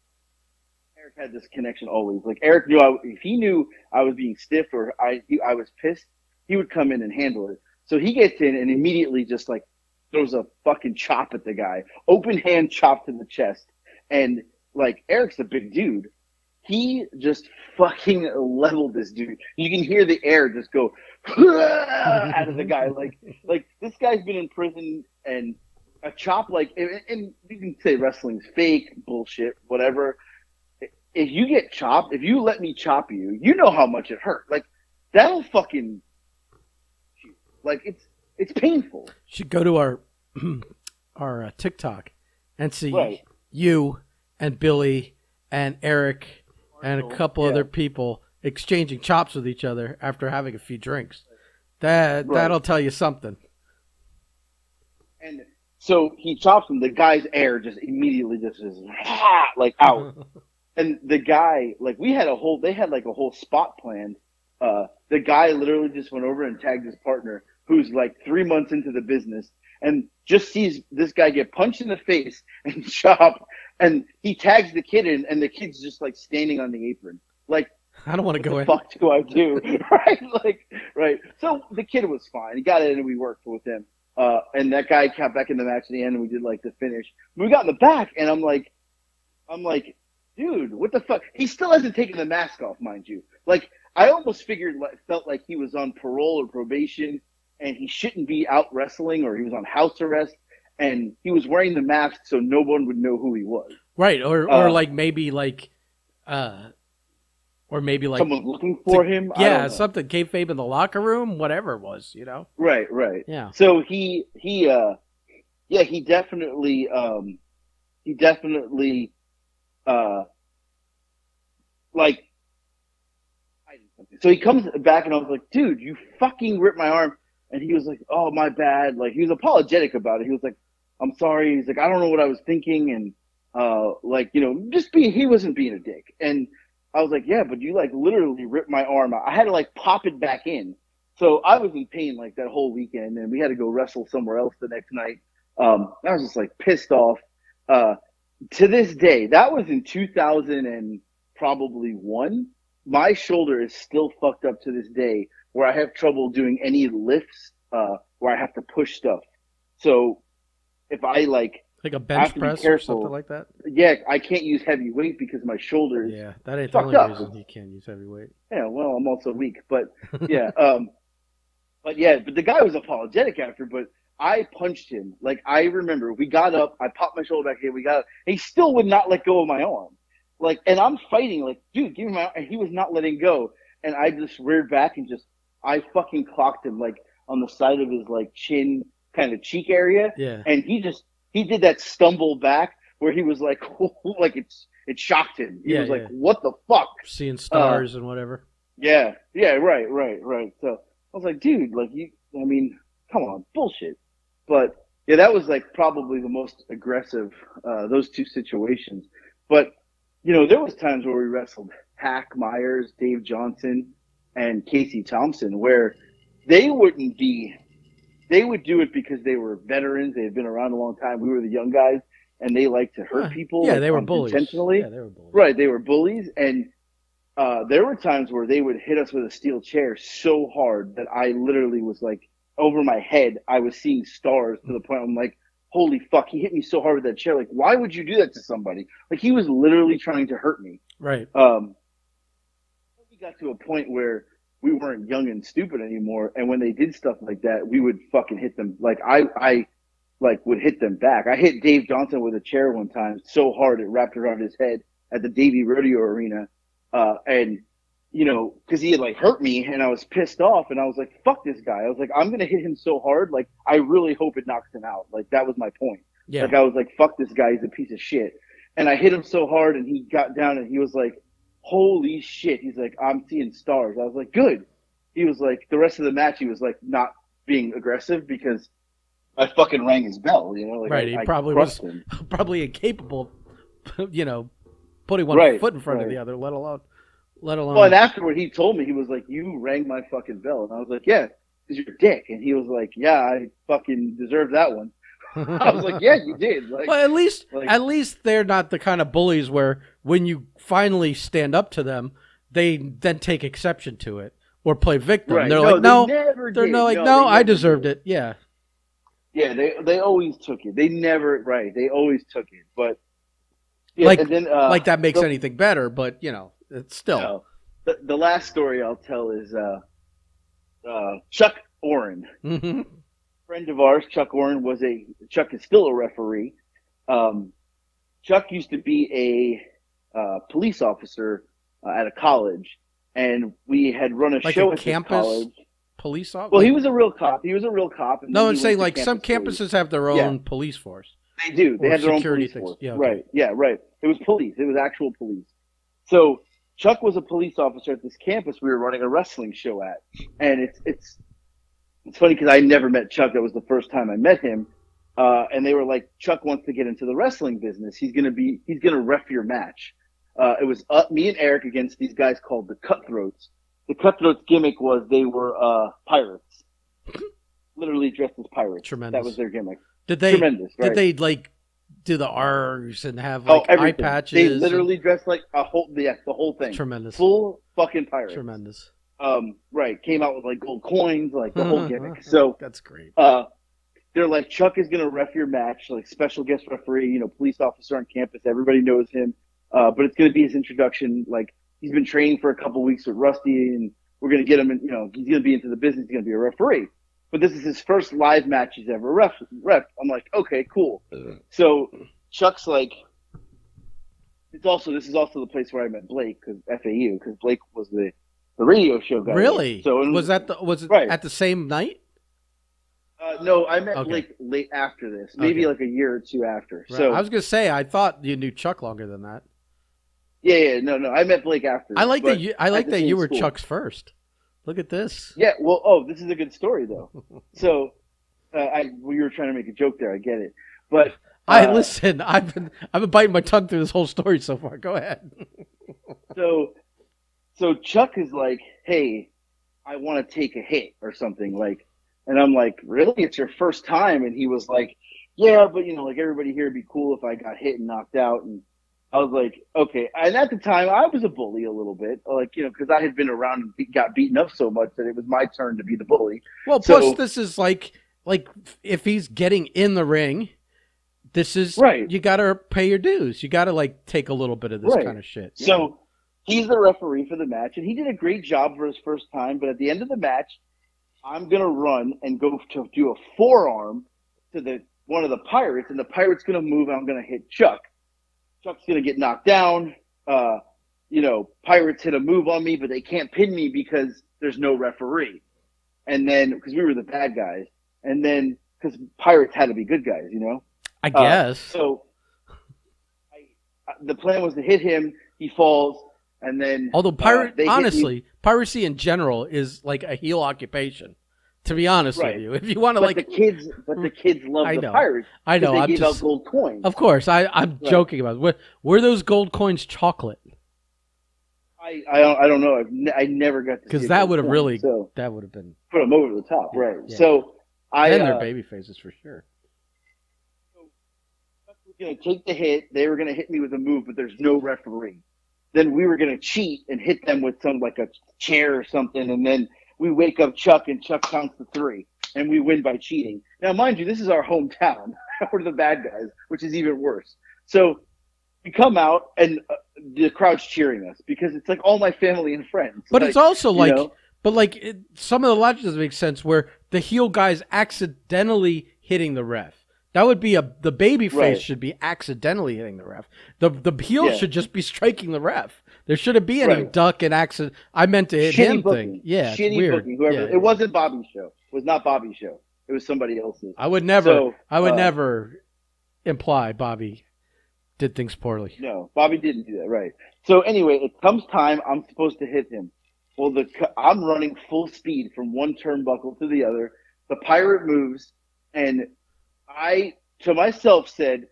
Eric had this connection always. Like, Eric knew if he knew I was being stiff or I was pissed, he would come in and handle it. So he gets in and immediately just, like, throws a fucking chop at the guy. Open hand chop to the chest. And, like, Eric's a big dude. He just fucking leveled this dude. You can hear the air just go out of the guy. Like this guy's been in prison, and a chop, like, and you can say wrestling's fake, bullshit, whatever. If you get chopped, if you let me chop you, you know how much it hurt. Like, that'll fucking, like, it's painful. You should go to our TikTok and see you and Billy and Eric and a couple other people exchanging chops with each other after having a few drinks. That'll tell you something. And so he chops him. The guy's air just immediately just is like out. And the guy, like, they had a whole spot planned. The guy literally just went over and tagged his partner, who's like 3 months into the business, and just sees this guy get punched in the face and chopped. And he tags the kid in, and the kid's just like standing on the apron. Like, I don't want to go in. What the fuck do I do? Right? Like, right. So the kid was fine. He got in and we worked with him. And that guy got back in the match at the end, and we did like the finish. We got in the back, and I'm like, dude, what the fuck? He still hasn't taken the mask off, mind you. Like, I almost felt like he was on parole or probation, and he shouldn't be out wrestling, or he was on house arrest, and he was wearing the mask so no one would know who he was. Right, or like maybe like Or maybe like someone's looking for him. Yeah, something kayfabe in the locker room, whatever it was, you know. Right. Yeah. So he definitely like. So he comes back and I was like, dude, you fucking ripped my arm. And he was like, oh, my bad. Like, he was apologetic about it. He was like, I'm sorry. He's like, I don't know what I was thinking. And like, you know, he wasn't being a dick. And I was like, yeah, but you like literally ripped my arm out. I had to like pop it back in. So I was in pain like that whole weekend, and we had to go wrestle somewhere else the next night. I was just like pissed off. To this day, that was in 2000 and probably one. My shoulder is still fucked up to this day, where I have trouble doing any lifts, where I have to push stuff. So if I like a bench press or something like that. Yeah, I can't use heavy weight because my shoulders. Yeah, that ain't the only reason you can't use heavy weight. Yeah, well, I'm also weak, but yeah, but the guy was apologetic after. But I punched him. Like I remember, we got up. I popped my shoulder back here. We got up. And he still would not let go of my arm. Like, and I'm fighting. Like, dude, give me my arm. And he was not letting go. And I just reared back and I fucking clocked him like on the side of his like chin, kind of cheek area. Yeah. And he did that stumble back where he was like, like it shocked him. He was like, what the fuck? Seeing stars and whatever. Yeah, right. So I was like, dude, like come on, bullshit. But yeah, that was like probably the most aggressive, those two situations. But, you know, there was times where we wrestled Hack Myers, Dave Johnson, and Casey Thompson, where they would do it because they were veterans. They had been around a long time. We were the young guys, and they liked to hurt people. Yeah, they were bullies. Intentionally. Yeah, they were bullies. Right, they were bullies. And there were times where they would hit us with a steel chair so hard that I literally was like, over my head, I was seeing stars to the point I'm like, holy fuck, he hit me so hard with that chair. Like, why would you do that to somebody? Like, he was literally trying to hurt me. Right. We got to a point where we weren't young and stupid anymore, and when they did stuff like that, we would fucking hit them. Like I like would hit them back. I hit Dave Johnson with a chair one time so hard it wrapped around his head at the Davie Rodeo Arena, and you know, because he had like hurt me, and I was pissed off, and I was like, "Fuck this guy!" I was like, "I'm gonna hit him so hard, like I really hope it knocks him out." Like that was my point. Yeah. Like I was like, "Fuck this guy! He's a piece of shit." And I hit him so hard, and he got down, and he was like, holy shit. He's like, I'm seeing stars. I was like, good. He was like, the rest of the match, he was like not being aggressive because I fucking rang his bell, you know? Like, right. He probably was probably incapable, you know, putting one foot in front of the other, let alone. Well, and afterward, he told me, he was like, you rang my fucking bell. And I was like, yeah, because you're a dick. And he was like, yeah, I fucking deserved that one. I was like, yeah, you did. Like, well, at least they're not the kind of bullies where when you finally stand up to them, they then take exception to it or play victim. Right. They're I deserved it. Yeah. Yeah, they always took it. They always took it. But yeah, like, and then, like that makes anything better, but you know, it's still. The last story I'll tell is Chuck Oren. Mm-hmm. Friend of ours, Chuck Oren, Chuck is still a referee. Chuck used to be a police officer at a college, and we had run a show at campus college. Police officer. Well, he was a real cop. No, I'm saying like some campuses have their own police force. They do. They have their own police force. Yeah, okay. Right. Yeah, right. It was police. It was actual police. So Chuck was a police officer at this campus we were running a wrestling show at, and it's funny because I never met Chuck. That was the first time I met him. And they were like, Chuck wants to get into the wrestling business. He's going to ref your match. It was me and Eric against these guys called the Cutthroats. The Cutthroats gimmick was they were pirates. Literally dressed as pirates. Tremendous. That was their gimmick. Tremendous, right? Did they like do the R's and have like eye patches? They literally dressed like the whole thing. Tremendous. Full fucking pirates. Tremendous. Right. Came out with like gold coins, like the whole gimmick. So that's great. They're like, Chuck is going to ref your match, like special guest referee, you know, police officer on campus. Everybody knows him. But it's going to be his introduction. Like, he's been training for a couple weeks with Rusty, and we're going to get him in, you know, he's going to be into the business. He's going to be a referee. But this is his first live match he's ever ref. I'm like, okay, cool. So Chuck's like, this is also the place where I met Blake, because FAU, because Blake was the radio show guy. Really? So was it right at the same night? No, I met Blake late after this, maybe like a year or two after. Right. So I was gonna say I thought you knew Chuck longer than that. Yeah, no, I met Blake after. I like that. I like that you were Chuck's first. Look at this. Yeah, well, this is a good story though. So, we were trying to make a joke there. I get it, but listen. I've been biting my tongue through this whole story so far. Go ahead. So Chuck is like, "Hey, I want to take a hit or something like." And I'm like, really? It's your first time? And he was like, yeah, but like everybody here would be cool if I got hit and knocked out. And I was like, okay. And at the time, I was a bully a little bit, like, because I had been around and got beaten up so much that it was my turn to be the bully. Well, plus this is like if he's getting in the ring, this is right. You got to pay your dues. You got to take a little bit of this kind of shit. So he's the referee for the match, and he did a great job for his first time. But at the end of the match, I'm going to run and go to do a forearm to one of the Pirates, and the Pirate's going to move, and I'm going to hit Chuck. Chuck's going to get knocked down. Pirates hit a move on me, but they can't pin me because there's no referee. And then, because we were the bad guys, and then, because Pirates had to be good guys, I guess. So the plan was to hit him, he falls, and then... Although, piracy in general is like a heel occupation. To be honest with you, if you want to the kids love the Pirates. I know. They gave out gold coins. Of course, I'm joking about it. Were those gold coins chocolate? I don't know. I never got to, because that would have that would have been put them over the top, right? Yeah. So and their baby faces for sure. So I was gonna take the hit. They were gonna hit me with a move, but there's no referee. Then we were going to cheat and hit them with a chair or something. And then we wake up Chuck, and Chuck counts to 3, and we win by cheating. Now, mind you, this is our hometown. We're the bad guys, which is even worse. So we come out, and the crowd's cheering us because it's like all my family and friends. But it's also some of the logic doesn't make sense where the heel guy's accidentally hitting the ref. That would be the baby face should be accidentally hitting the ref. The heel should just be striking the ref. There shouldn't be any duck and accident. I meant to hit him booking. thing. Yeah, shitty it's weird. Booking, whoever. Yeah. It wasn't Bobby's show. It was not Bobby's show. It was somebody else's. I would never imply Bobby did things poorly. No, Bobby didn't do that. Right. So anyway, it comes time. I'm supposed to hit him. Well, I'm running full speed from one turnbuckle to the other. The Pirate moves, and I, to myself, said,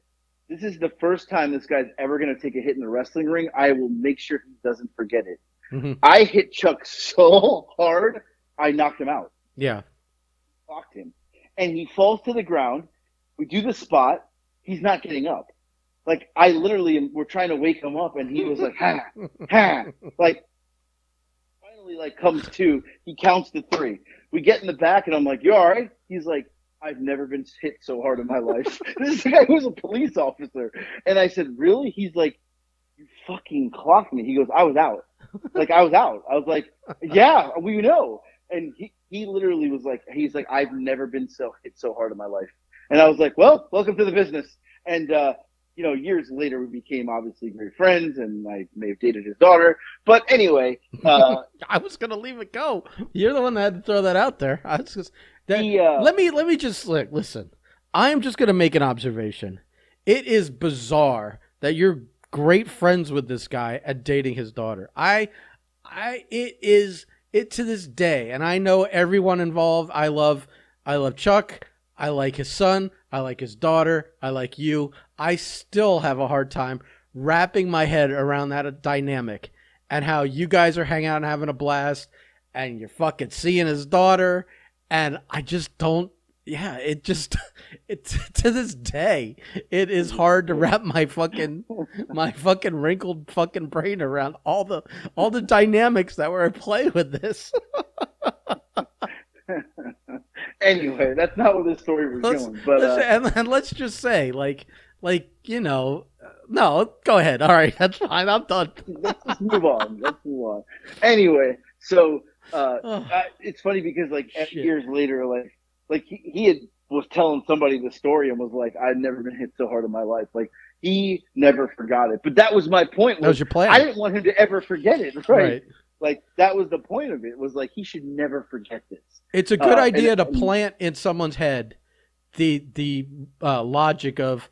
this is the first time this guy's ever going to take a hit in the wrestling ring. I will make sure he doesn't forget it. Mm-hmm. I hit Chuck so hard, I knocked him out. Yeah. Knocked him. And he falls to the ground. We do the spot. He's not getting up. Like, I literally, we're trying to wake him up, and he was like, ha, ha. Like, finally, comes to. He counts to 3. We get in the back, and I'm like, you all right? He's like, I've never been hit so hard in my life. This is the guy who was a police officer. And I said, really? He's like, you fucking clocked me. He goes, I was out. I was out. I was like, yeah, we know. And he literally was like, he's like, I've never been hit so hard in my life. And I was like, well, welcome to the business. And, years later, we became obviously great friends, and I may have dated his daughter. But anyway. I was going to leave it go. You're the one that had to throw that out there. Let me just listen. I am just going to make an observation. It is bizarre that you're great friends with this guy and dating his daughter. It to this day, and I know everyone involved. I love Chuck. I like his son. I like his daughter. I like you. I still have a hard time wrapping my head around that dynamic and how you guys are hanging out and having a blast, and you're fucking seeing his daughter. And I just don't, it to this day, it is hard to wrap my fucking wrinkled fucking brain around all the dynamics that were at play with this. Anyway, that's not where this story was going. But and let's just say, no, go ahead. All right, that's fine. I'm done. Let's just move on. Anyway, so. It's funny because years later, he had was telling somebody the story and was like, I've never been hit so hard in my life. Like, he never forgot it. But that was my point. That was your plan. I didn't want him to ever forget it. Right. Like, that was the point of it. It was like, he should never forget this. It's a good idea to plant in someone's head the logic of,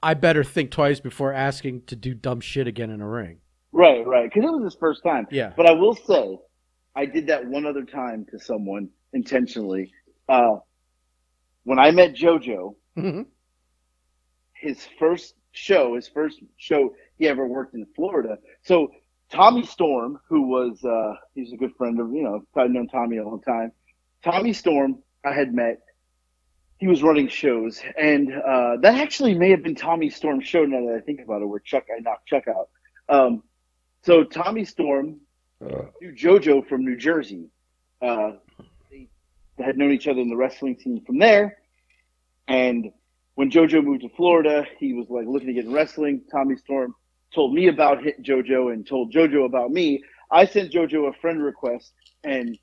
I better think twice before asking to do dumb shit again in a ring. Right. Because it was his first time. Yeah. But I will say, I did that one other time to someone intentionally. When I met JoJo, mm-hmm. his first show he ever worked in Florida. So Tommy Storm, who was he's a good friend of, I've known Tommy a long time. Tommy Storm, I had met. He was running shows, and that actually may have been Tommy Storm's show. Now that I think about it, where I knocked Chuck out. So Tommy Storm knew JoJo from New Jersey. They had known each other in the wrestling team from there. And when JoJo moved to Florida, he was like looking to get in wrestling. Tommy Storm told me about JoJo and told JoJo about me. I sent JoJo a friend request, and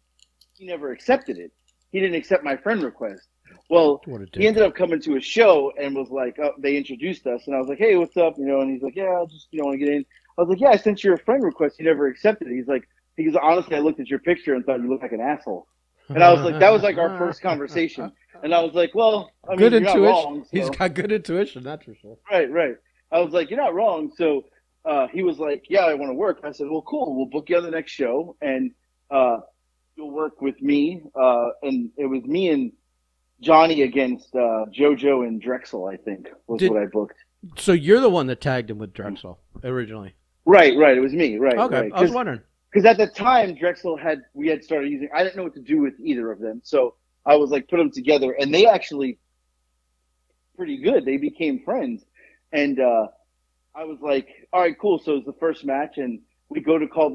he never accepted it. He didn't accept my friend request. Well, he ended up coming to a show and was like, they introduced us. And I was like, hey, what's up? And he's like, yeah, I just want to get in. I was like, yeah, I sent you a friend request. You never accepted it. He's like, because honestly, I looked at your picture and thought you looked like an asshole. And I was like, that was like our first conversation. And I was like, well, I mean, good you're intuition. not wrong. So. He's got good intuition, that's for sure. Right. I was like, you're not wrong. So he was like, yeah, I want to work. I said, well, cool. We'll book you on the next show. And you'll work with me. And it was me and Johnny against JoJo and Drexel, I think, was what I booked. So you're the one that tagged him with Drexel originally? Right. It was me. Right. Okay. Right. I was wondering. Because at the time, Drexel we had started using, I didn't know what to do with either of them. So I was like, put them together. And they actually, pretty good. They became friends. And I was like, all right, cool. So it's the first match. And we go to call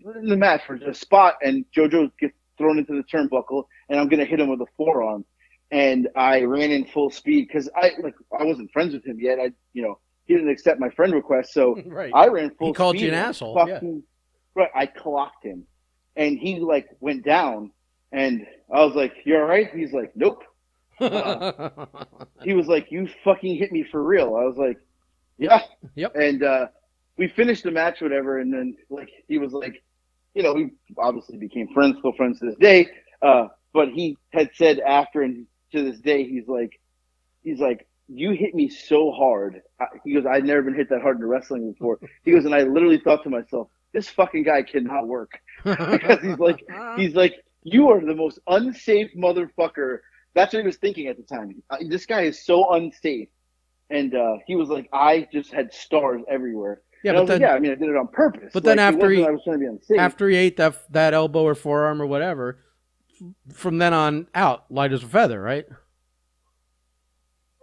the match for a spot. And JoJo gets thrown into the turnbuckle. And I'm going to hit him with a forearm. And I ran in full speed because I wasn't friends with him yet. He didn't accept my friend request. So right. I ran full speed. He called you an asshole. Right, I clocked him, and he went down, and I was like, "You all right?" He's like, "Nope." He was like, "You fucking hit me for real." I was like, "Yeah." Yep. And we finished the match, whatever, and then he was like, we obviously became friends, still friends to this day. But he had said after, and to this day, he's like, you hit me so hard. He goes, I'd never been hit that hard in wrestling before. He goes, and I literally thought to myself, this fucking guy cannot work. Because he's like, you are the most unsafe motherfucker. That's what he was thinking at the time. This guy is so unsafe. And he was like, I just had stars everywhere. Yeah, and I was like, I did it on purpose. But then after I was trying to be unsafe. After he ate that elbow or forearm or whatever, from then on out, light as a feather, right?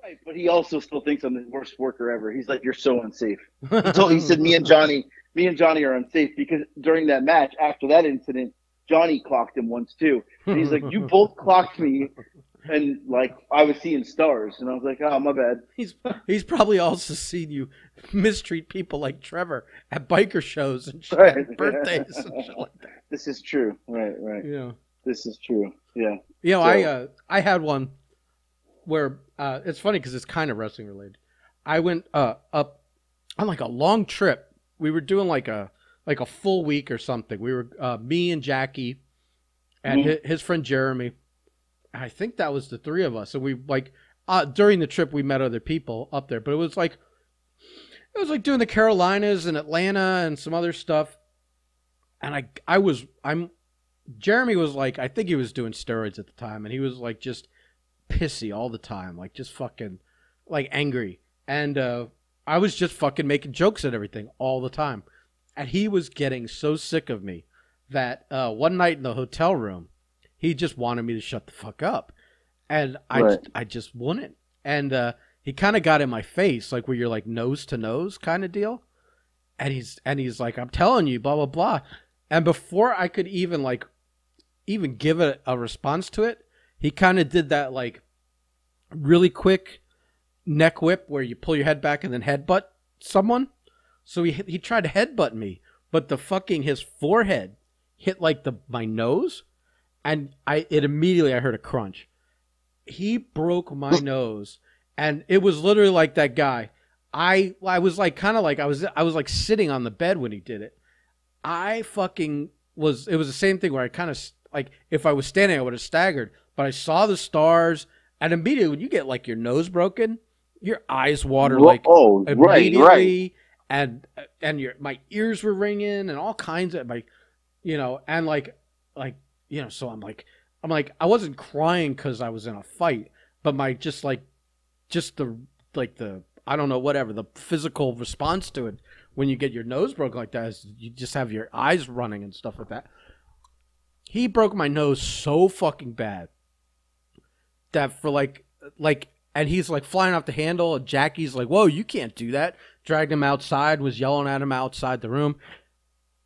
Right, but he also still thinks I'm the worst worker ever. He's like, you're so unsafe. He said, me and Johnny are unsafe because during that match, after that incident, Johnny clocked him once too. And he's like, you both clocked me, and I was seeing stars, and I was like, oh, my bad. He's probably also seen you mistreat people like Trevor at biker shows and shit, right. birthdays and shit like that. This is true. Right. Yeah. This is true. Yeah. I had one where it's funny because it's kind of wrestling related. I went up on a long trip. We were doing like a full week or something. We were me and Jackie and his friend Jeremy. I think that was the three of us. So we during the trip we met other people up there, but it was like doing the Carolinas and Atlanta and some other stuff. And Jeremy was I think he was doing steroids at the time, and he was just pissy all the time, just fucking angry. And I was just fucking making jokes at everything all the time. And he was getting so sick of me that one night in the hotel room, he just wanted me to shut the fuck up. And I just wouldn't. And he kind of got in my face, where you're nose to nose kind of deal. And he's like, I'm telling you, blah, blah, blah. And before I could even give a response to it, he kind of did that really quick neck whip where you pull your head back and then headbutt someone. So he tried to headbutt me, but his forehead hit my nose, and I heard a crunch, he broke my nose, and it was literally like that guy. I was like kind of like I was like sitting on the bed when he did it. I fucking was. It was the same thing where I kind of like if I was standing, I would have staggered. But I saw the stars, and immediately when you get like your nose broken, your eyes water like immediately, right. and my ears were ringing and all kinds of like, and like so I'm like I wasn't crying because I was in a fight, but my just the I don't know, whatever, the physical response to it when you get your nose broken like that is you just have your eyes running and stuff like that. He broke my nose so fucking bad that for and he's like flying off the handle, and Jackie's like, whoa, you can't do that. Dragged him outside, was yelling at him outside the room.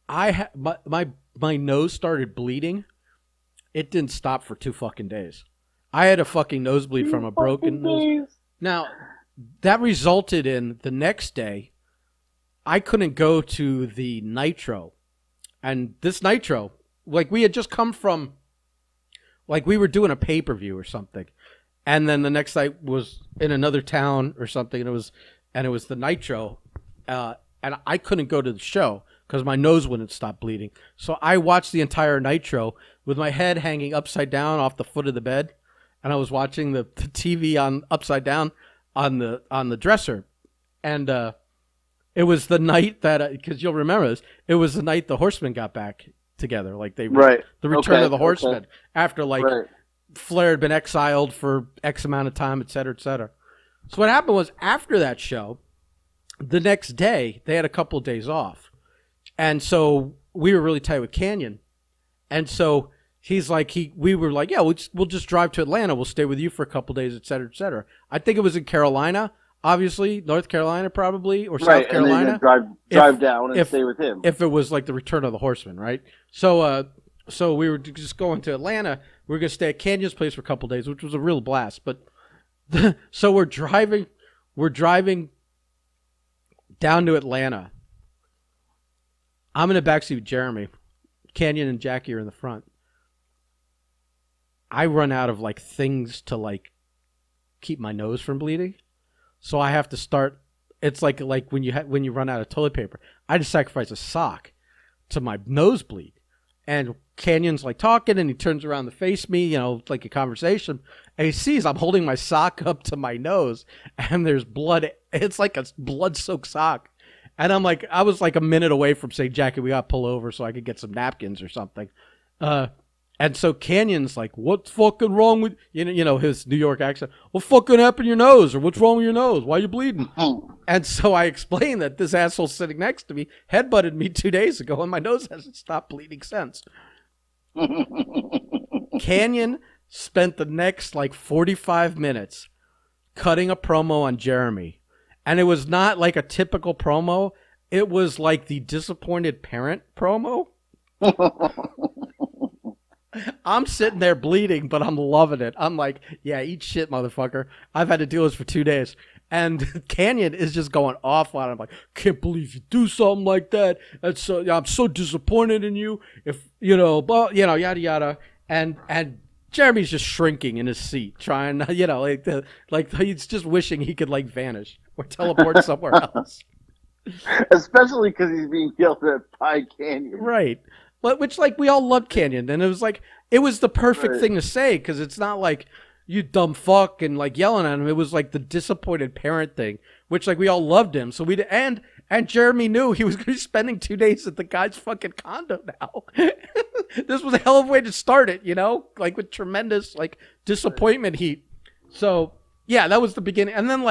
My nose started bleeding. It didn't stop for 2 fucking days. I had a fucking nosebleed from a broken nose. Now, that resulted in the next day, I couldn't go to the Nitro. And this Nitro, like we had just come from, like we were doing a pay-per-view or something. And then the next night was in another town or something. And it was the Nitro. And I couldn't go to the show because my nose wouldn't stop bleeding. So I watched the entire Nitro with my head hanging upside down off the foot of the bed. And I was watching the TV on upside down on the dresser, and it was the night that because you'll remember this, it was the night the Horsemen got back together, like the return of the Horsemen after Flair had been exiled for X amount of time, et cetera, et cetera. So what happened was after that show, the next day they had a couple of days off, and so we were really tight with Canyon, and so. He's like, we were like, yeah, we'll just drive to Atlanta. We'll stay with you for a couple days, et cetera, et cetera. I think it was in Carolina, obviously, North Carolina probably, or South Carolina. And drive down and stay with him. If it was like the Return of the Horseman, right? So we were just going to Atlanta. We were going to stay at Canyon's place for a couple days, which was a real blast. But so we're driving down to Atlanta. I'm in the backseat with Jeremy. Canyon and Jackie are in the front. I run out of like things to like keep my nose from bleeding, so I have to start. It's like when you run out of toilet paper. I just sacrifice a sock to my nosebleed, and Canyon's like talking, and he turns around to face me, like a conversation, and he sees I'm holding my sock up to my nose, and there's blood. It's like a blood-soaked sock, and I was like a minute away from saying, Jackie, we got to pull over so I could get some napkins or something. And so Canyon's like, what's fucking wrong with, his New York accent. What fucking happened to your nose? Or what's wrong with your nose? Why are you bleeding? And so I explained that this asshole sitting next to me headbutted me 2 days ago and my nose hasn't stopped bleeding since. Canyon spent the next 45 minutes cutting a promo on Jeremy. And it was not like a typical promo. It was like the disappointed parent promo. I'm sitting there bleeding, but I'm loving it. I'm like, yeah, eat shit, motherfucker. I've had to do this for 2 days. And Canyon is just going off on it. I'm like, can't believe you do something like that. I'm so disappointed in you. If, yada, yada. And Jeremy's just shrinking in his seat, trying, he's just wishing he could vanish or teleport somewhere else. Especially because he's being yelled at by Canyon. Right. Which, we all loved Canyon, and it was the perfect thing to say, because it's not like, you dumb fuck, and, yelling at him. It was, the disappointed parent thing, which, we all loved him. So and Jeremy knew he was going to be spending 2 days at the guy's fucking condo now. This was a hell of a way to start it, with tremendous, disappointment heat. So, yeah, that was the beginning. And then,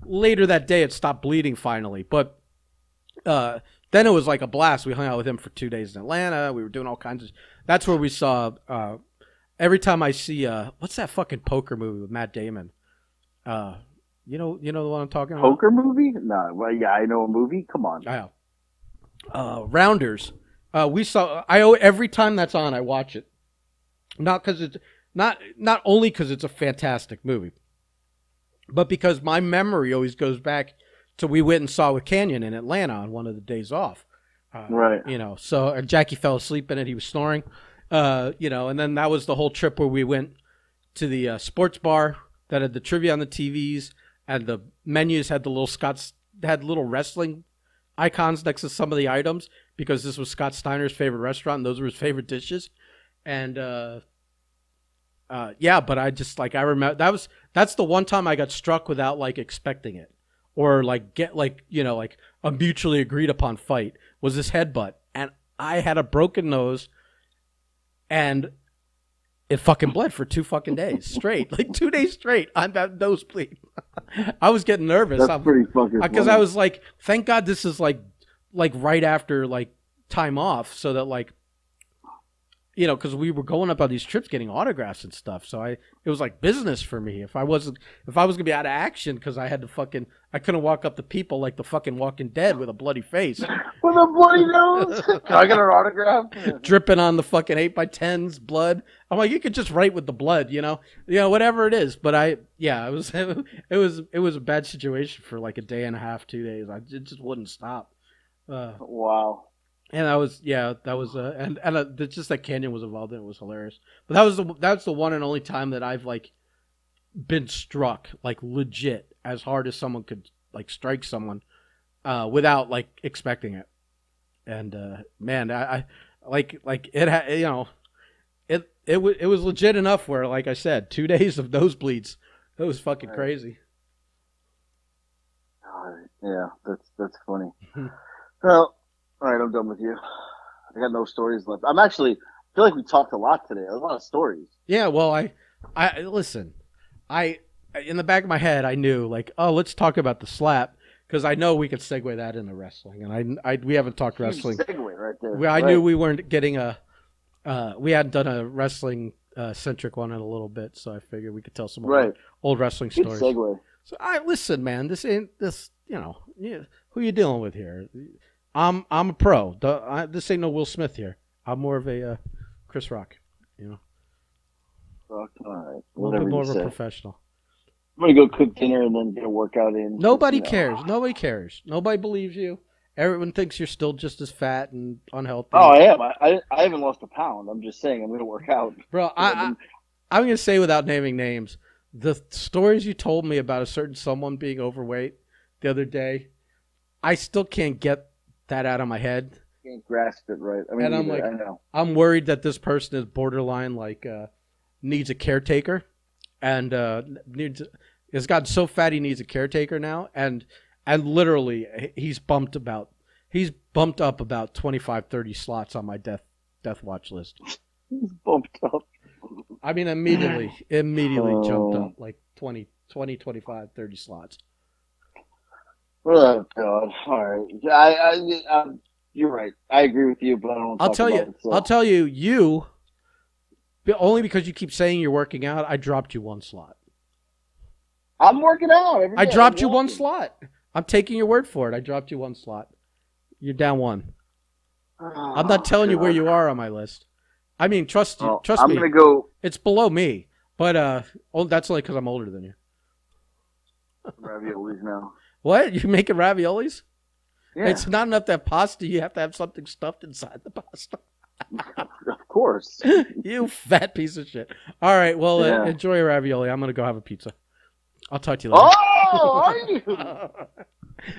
later that day, it stopped bleeding finally. But, then it was a blast. We hung out with him for 2 days in Atlanta. We were doing all kinds of... That's where we saw... every time I see... what's that fucking poker movie with Matt Damon? You know the one I'm talking about? Poker movie? No. Well, yeah, I know a movie. Come on. I know. Rounders. We saw... every time that's on, I watch it. Not because it's... Not only because it's a fantastic movie, but because my memory always goes back... So we went and saw with Canyon in Atlanta on one of the days off. Right. So Jackie fell asleep in it. He was snoring. And then that was the whole trip where we went to the sports bar that had the trivia on the TVs, and the menus had had little wrestling icons next to some of the items because this was Scott Steiner's favorite restaurant and those were his favorite dishes. And yeah, but I just I remember that's the one time I got struck without expecting it or get a mutually agreed upon fight was this headbutt, and I had a broken nose and it fucking bled for 2 fucking days straight, 2 days straight. I'm that nosebleed. I was getting nervous. That's pretty fucking funny. Because I was thank God this is right after time off, so that because we were going up on these trips getting autographs and stuff. So it was business for me. If I was gonna be out of action because I had to I couldn't walk up to people like the fucking Walking Dead with a bloody face. With a bloody nose? Can I get an autograph? Dripping on the fucking 8x10s blood. I'm you could just write with the blood, whatever it is. But it was a bad situation for a day and a half, 2 days. It just wouldn't stop. Wow. And just that Canyon was involved in it was hilarious. But that's the one and only time that I've been struck legit as hard as someone could strike someone without expecting it. And man, I it was legit enough where I said 2 days of nosebleeds. It was fucking crazy. Yeah, that's funny. Well. All right, I'm done with you. I got no stories left. I feel like we talked a lot today. There's a lot of stories. Yeah, well, I listen. In the back of my head, I knew let's talk about the slap because I know we could segue that into wrestling, and we haven't talked wrestling. Segue right there. I knew we weren't getting we hadn't done a wrestling centric one in a little bit, so I figured we could tell some old wrestling stories. Good segue. So listen, man. This ain't this. Who you dealing with here? I'm a pro. This ain't no Will Smith here. I'm more of a Chris Rock, All right. A little bit more of a professional. I'm going to go cook dinner and then get a workout in. Nobody cares. Nobody cares. Nobody believes you. Everyone thinks you're still just as fat and unhealthy. Oh, I am. I haven't lost a pound. I'm just saying I'm going to work out. Bro, I'm going to say without naming names, the stories you told me about a certain someone being overweight the other day, I still can't get that out of my head. Can't grasp it right. And I'm I know. I'm worried that this person is borderline needs a caretaker, and has gotten so fat he needs a caretaker now, and literally he's bumped up about 25, 30 slots on my death watch list. He's bumped up. I mean, immediately jumped up 20, 25, 30 slots. Oh God! All right, you're right. I agree with you, but I don't. I'll tell you. Only because you keep saying you're working out, I dropped you 1 slot. I'm working out every day. I dropped you 1 slot. I'm taking your word for it. I dropped you 1 slot. You're down 1. I'm not telling you where you are on my list. I mean, trust me. I'm gonna go. It's below me, but that's only because I'm older than you. Raviolis now. What? You making raviolis? Yeah. It's not enough to have pasta. You have to have something stuffed inside the pasta. Of course. You fat piece of shit. All right. Well, enjoy your ravioli. I'm going to go have a pizza. I'll talk to you later. Oh, are you?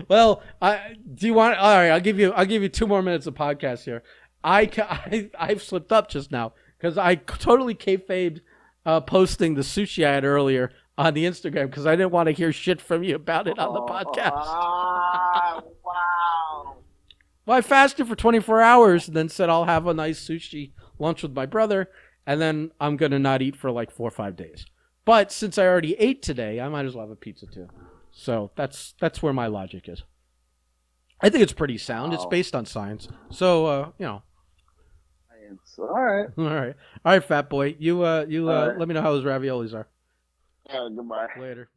Well, do you want? All right. I'll give you 2 more minutes of podcast here. I've slipped up just now because I totally kayfabed posting the sushi I had earlier on the Instagram because I didn't want to hear shit from you about it on the podcast. Wow. Well, I fasted for 24 hours and then said I'll have a nice sushi lunch with my brother, and then I'm going to not eat for 4 or 5 days. But since I already ate today, I might as well have a pizza too. So that's where my logic is. I think it's pretty sound. It's based on science. So, All right. All right, fat boy. You let me know how those raviolis are. Goodbye. Later.